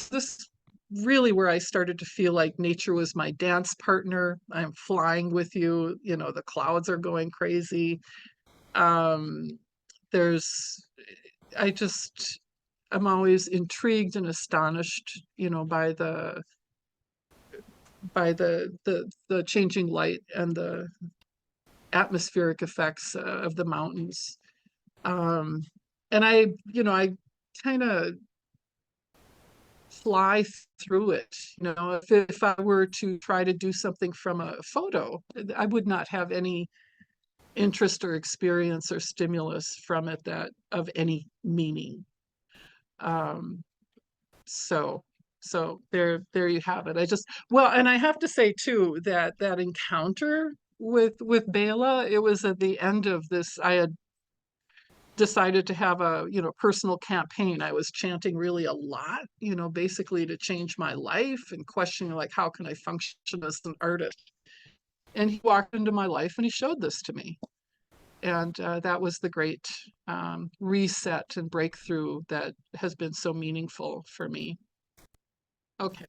this really where I started to feel like nature was my dance partner. I'm flying with you, the clouds are going crazy. I'm always intrigued and astonished, by the changing light and the atmospheric effects of the mountains. And I kind of fly through it. If I were to try to do something from a photo, I would not have any interest or experience or stimulus from it that of any meaning. So there you have it. And I have to say too that encounter with Bela, it was at the end of this. I had decided to have a personal campaign. I was chanting really a lot, basically to change my life and questioning like how can I function as an artist. And he walked into my life and he showed this to me. And that was the great reset and breakthrough that has been so meaningful for me. Okay.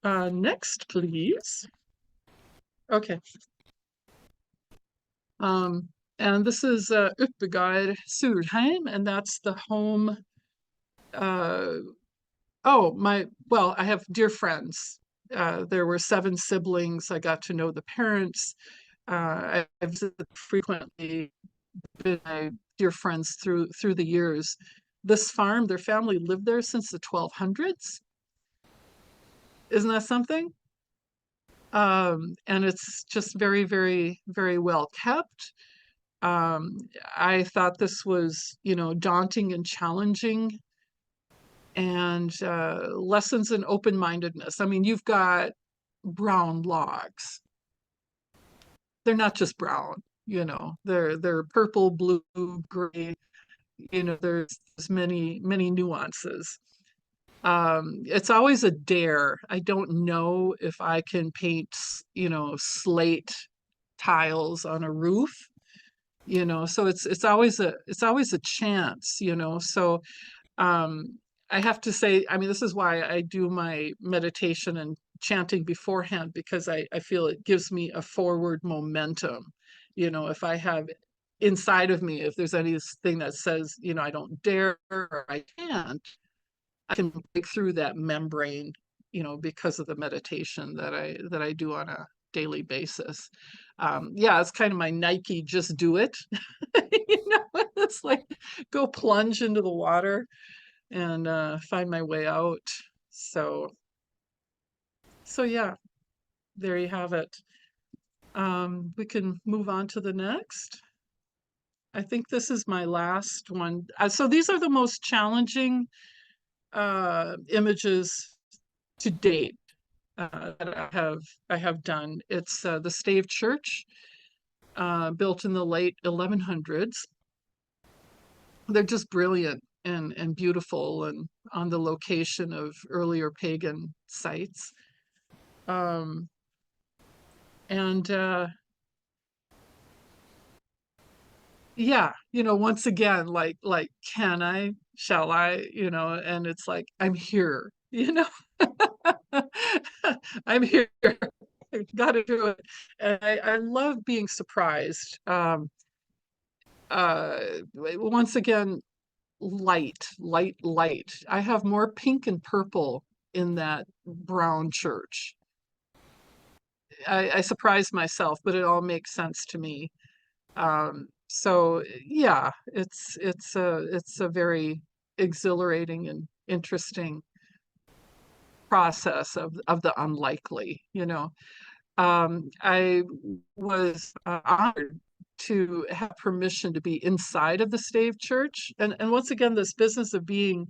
Next, please. Okay. And this is Uppegard Surheim, and that's the home. I have dear friends. There were 7 siblings. I got to know the parents. I visited frequently, been my dear friends through the years. This farm, their family lived there since the 1200s. Isn't that something? And it's just very, very, very well kept. I thought this was, daunting and challenging, and lessons in open-mindedness. I mean, you've got brown logs. they're not just brown, they're purple, blue, gray, there's many nuances. It's always a dare. I don't know if I can paint, slate tiles on a roof, so it's always a chance, so I have to say, I mean, this is why I do my meditation and chanting beforehand, because I feel it gives me a forward momentum. If I have inside of me, if there's anything that says, I don't dare or I can't, I can break through that membrane, because of the meditation that I do on a daily basis. Yeah, it's kind of my Nike, just do it. It's like go plunge into the water and find my way out. So yeah, there you have it. We can move on to the next. I think this is my last one. So these are the most challenging images to date that I have done. It's the Stave Church, built in the late 1100s. They're just brilliant and beautiful, and on the location of earlier pagan sites. And yeah, once again, like, can I, shall I, and it's like, I'm here, I'm here. I've got to do it. And I love being surprised. Once again, light. I have more pink and purple in that brown church. I surprised myself, but it all makes sense to me. So yeah, it's a very exhilarating and interesting process of the unlikely. I was honored to have permission to be inside of the Stave Church, and once again, this business of being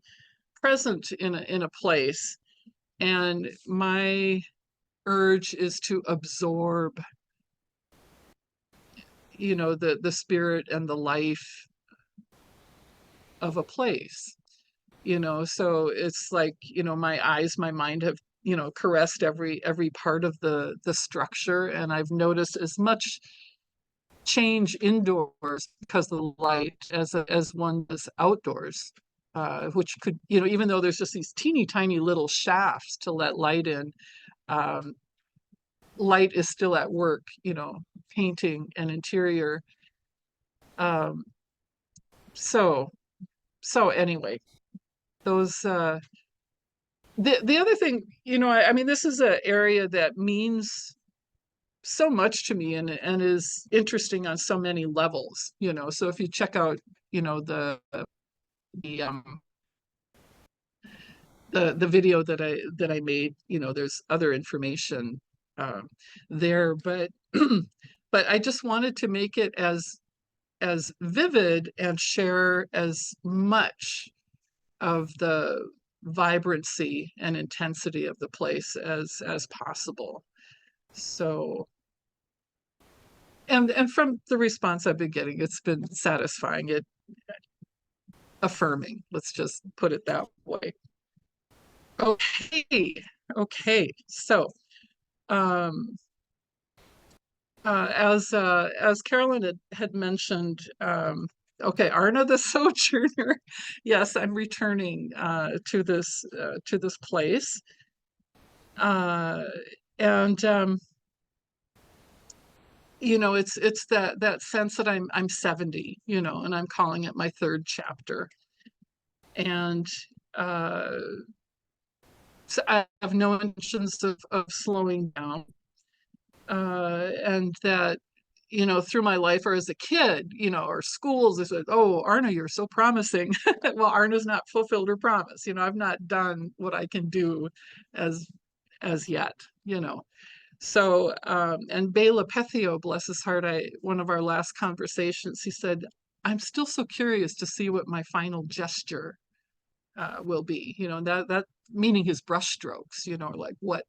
present in a place, and my urge is to absorb the spirit and the life of a place, so it's like, my eyes, my mind have, caressed every part of the structure, and I've noticed as much change indoors because of the light as one does outdoors, which could, even though there's just these teeny tiny little shafts to let light in, light is still at work, painting an interior. So anyway, those the other thing, I mean, this is an area that means so much to me and is interesting on so many levels, so if you check out, the video that I made, there's other information there, but but I just wanted to make it as vivid and share as much of the vibrancy and intensity of the place as possible. So, and from the response I've been getting, it's been satisfying, affirming. Let's just put it that way. Okay. So, as Carolyn had mentioned, okay, Arna the Sojourner. Yes, I'm returning to this place, and it's that sense that I'm 70, and I'm calling it my third chapter, and so I have no intentions of slowing down, and that, through my life or as a kid, or schools, they said, "Oh, Arna, you're so promising." Well, Arna's not fulfilled her promise. I've not done what I can do as yet, So, and Bela Pethio, bless his heart, one of our last conversations, he said, "I'm still so curious to see what my final gesture will be." That meaning his brush strokes, like what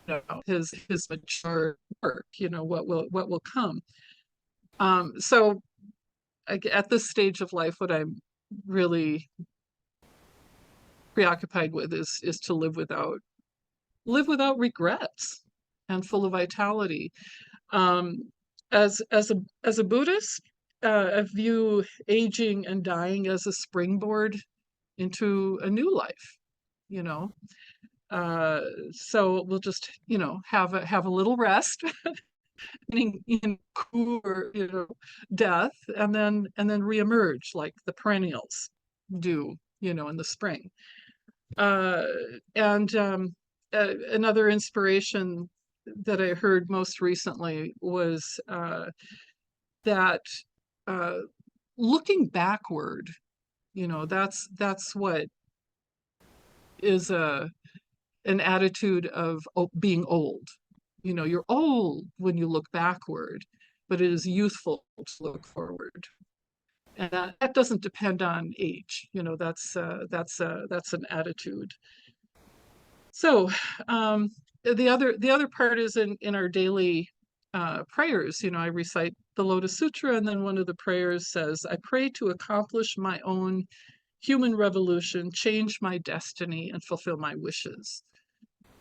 know, his mature work, you know, what will come. So at this stage of life, what I'm really preoccupied with is to live without regrets and full of vitality. As a Buddhist, I view aging and dying as a springboard into a new life, you know. So we'll just, you know, have a little rest, in cooler, you know, death, and then reemerge like the perennials do, you know, in the spring. And another inspiration that I heard most recently was that looking backward, you know, that's what is an attitude of being old. You know, you're old when you look backward, but it is youthful to look forward. And that doesn't depend on age. You know, that's an attitude. So the other part is in our daily prayers. You know, I recite the Lotus Sutra, and then one of the prayers says, "I pray to accomplish my own human revolution, change my destiny, and fulfill my wishes."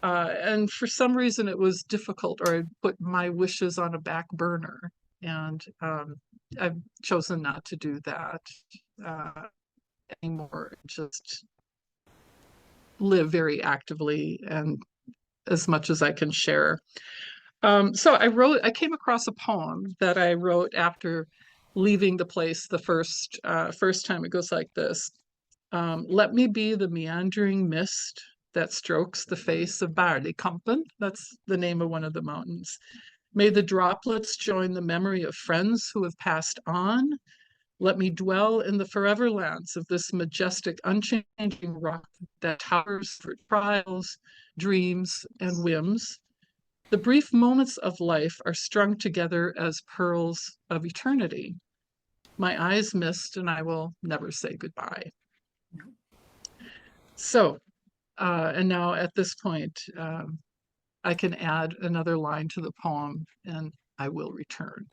And for some reason, it was difficult, or I put my wishes on a back burner, and I've chosen not to do that anymore. Just live very actively and as much as I can share. So I came across a poem that I wrote after leaving the place the first time. It goes like this. Let me be the meandering mist that strokes the face of Barleykampen. That's the name of one of the mountains. May the droplets join the memory of friends who have passed on. Let me dwell in the forever lands of this majestic, unchanging rock that towers for trials, dreams, and whims. The brief moments of life are strung together as pearls of eternity. My eyes mist, and I will never say goodbye. So, and now at this point, I can add another line to the poem, and I will return.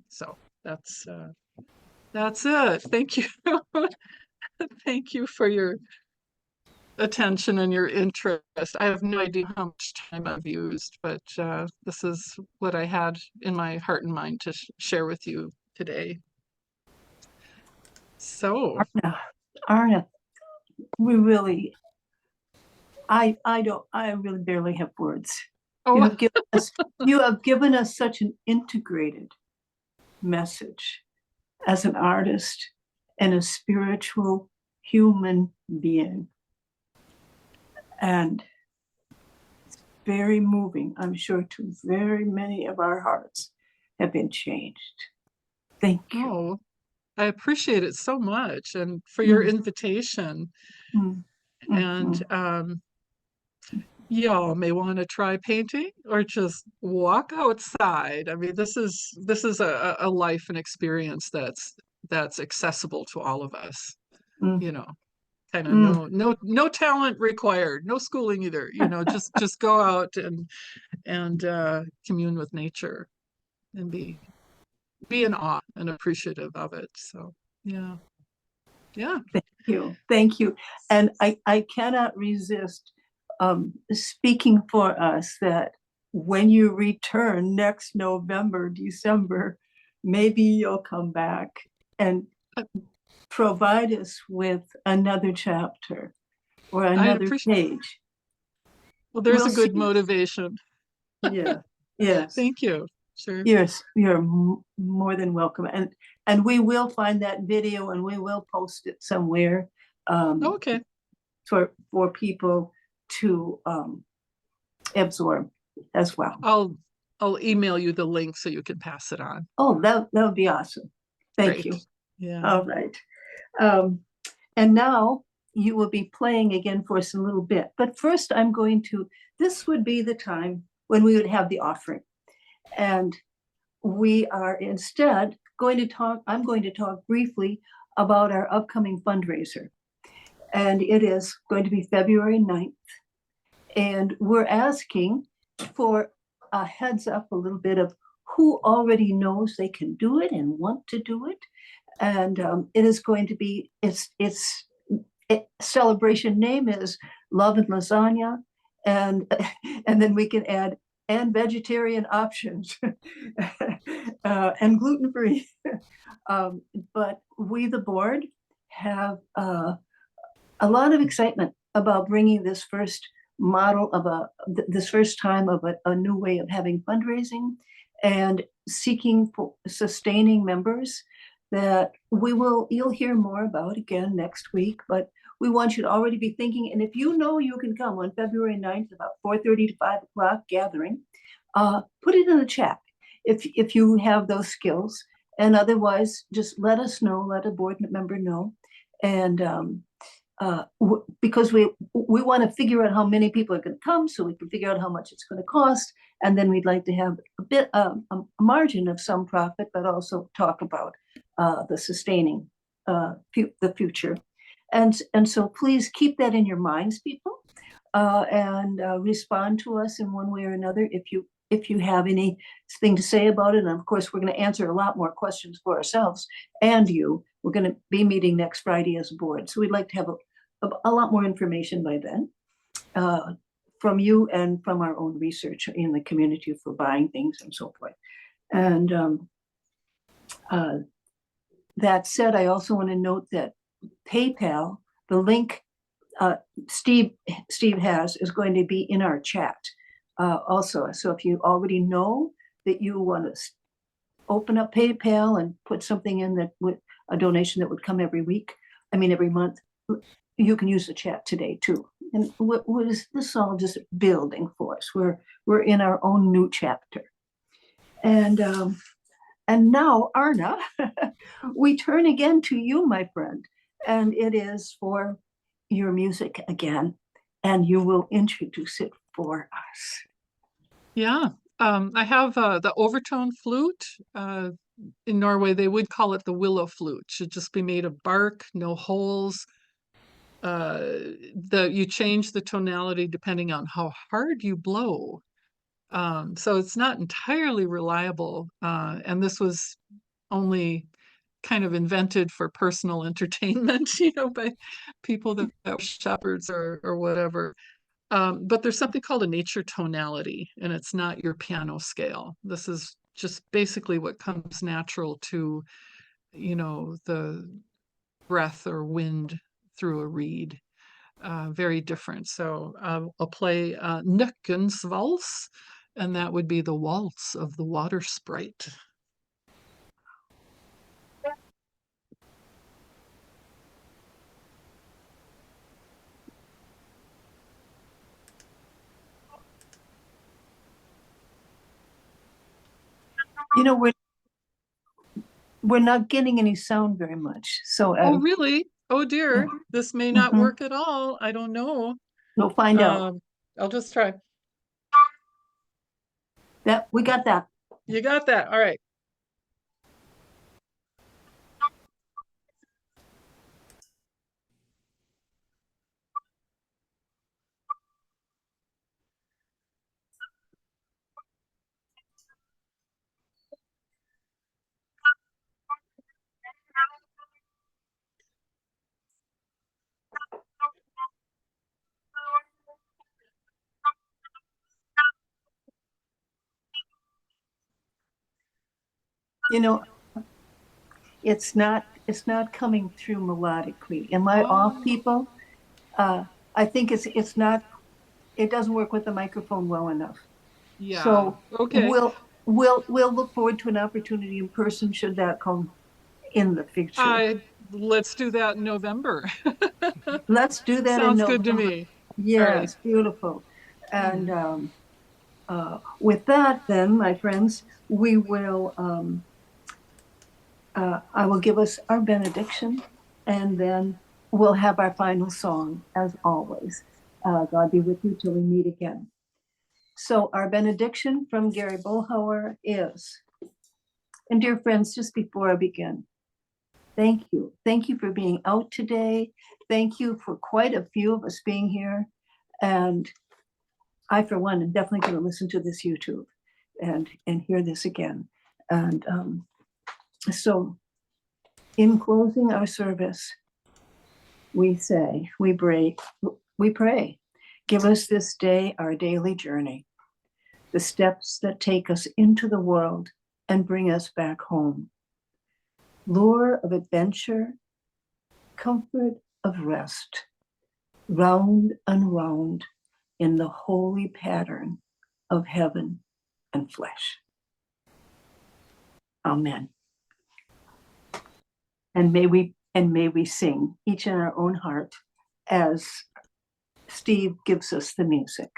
So that's it. Thank you. Thank you for your attention and your interest. I have no idea how much time I've used, but this is what I had in my heart and mind to share with you today. So, Arna, we really, I really barely have words. oh, You have given us such an integrated message as an artist and a spiritual human being. And it's very moving, I'm sure, to very many of our hearts have been changed. Thank you. oh, I appreciate it so much, and for your invitation. And y'all may want to try painting or just walk outside. I mean, this is a life and experience that's accessible to all of us. You know, kind of no talent required, no schooling either. You know, just go out and commune with nature and be in awe and appreciative of it. So yeah. Thank you. And I cannot resist speaking for us that when you return next November, December, maybe you'll come back and provide us with another chapter or another page. Well, there's We'll a good see. motivation. Yeah. Yes. Thank you. Sure. Yes, you're more than welcome. And we will find that video and we will post it somewhere Okay. for people to absorb as well. I'll email you the link so you can pass it on. Oh, that would be awesome. Thank Great. you. Yeah. All right. And now you will be playing again for us a little bit. But first this would be the time when we would have the offering. And we are instead I'm going to talk briefly about our upcoming fundraiser. And it is going to be February 9th. And we're asking for a heads up, a little bit of who already knows they can do it and want to do it. And it is going to be, its celebration name is Love and Lasagna. And then we can add, and vegetarian options and gluten-free. But we, the board, have a lot of excitement about bringing this first model of this first time of a new way of having fundraising and seeking for sustaining members that you'll hear more about again next week, but we want you to already be thinking, and if you know you can come on February 9th, about 4:30 to 5 o'clock gathering, put it in the chat if you have those skills, and otherwise just let us know, let a board member know. And because we want to figure out how many people are going to come so we can figure out how much it's going to cost, and then we'd like to have a bit a margin of some profit, but also talk about the sustaining the future. And so please keep that in your minds, people, and respond to us in one way or another if you have anything to say about it. And of course, we're going to answer a lot more questions for ourselves and you. We're going to be meeting next Friday as a board, so we'd like to have a lot more information by then from you and from our own research in the community for buying things and so forth. And that said, I also want to note that PayPal, the link Steve has, is going to be in our chat also. So if you already know that you want to open up PayPal and put something in that would a donation that would come every month, you can use the chat today too. And what is this all just building for us? We're in our own new chapter. And now, Arna, we turn again to you, my friend, and it is for your music again, and you will introduce it for us. Yeah, I have the overtone flute. In Norway, they would call it the willow flute. Should just be made of bark, no holes. You change the tonality depending on how hard you blow. So it's not entirely reliable. And this was only kind of invented for personal entertainment, by people that were shepherds or whatever. But there's something called a nature tonality, and it's not your piano scale. This is just basically what comes natural to, the breath or wind through a reed. Very different. So I'll play Nøkkens Waltz, and that would be the waltz of the water sprite. We're not getting any sound very much. So Oh, really? Oh dear, this may not work at all. I don't know. We'll find out. I'll just try. That we got that. You got that. All right. It's not coming through melodically. Am I off, people? I think it's not. It doesn't work with the microphone well enough. Yeah. So okay. We'll look forward to an opportunity in person should that come in the future. Let's do that in November. Let's do that. Sounds good to me. Yes, beautiful. And with that, then, my friends, we will. I will give us our benediction, and then we'll have our final song, as always. God be with you till we meet again. So our benediction from Gary Bollhauer is, and dear friends, just before I begin, thank you. Thank you for being out today. Thank you for quite a few of us being here. And I, for one, am definitely going to listen to this YouTube and hear this again. And so in closing our service, we pray, give us this day our daily journey, the steps that take us into the world and bring us back home. Lure of adventure, comfort of rest, round and round in the holy pattern of heaven and flesh. Amen. And may we sing each in our own heart as Steve gives us the music.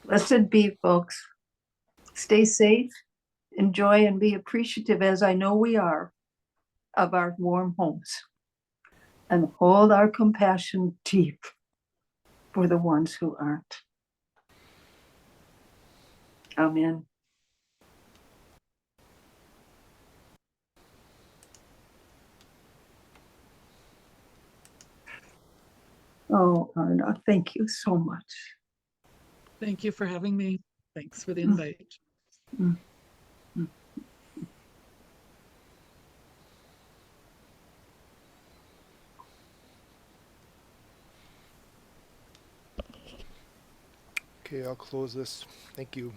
Blessed be, folks. Stay safe, enjoy, and be appreciative, as I know we are, of our warm homes. And hold our compassion deep for the ones who aren't. Amen. Oh, Arna, thank you so much. Thank you for having me. Thanks for the invite. Mm. Okay, I'll close this. Thank you.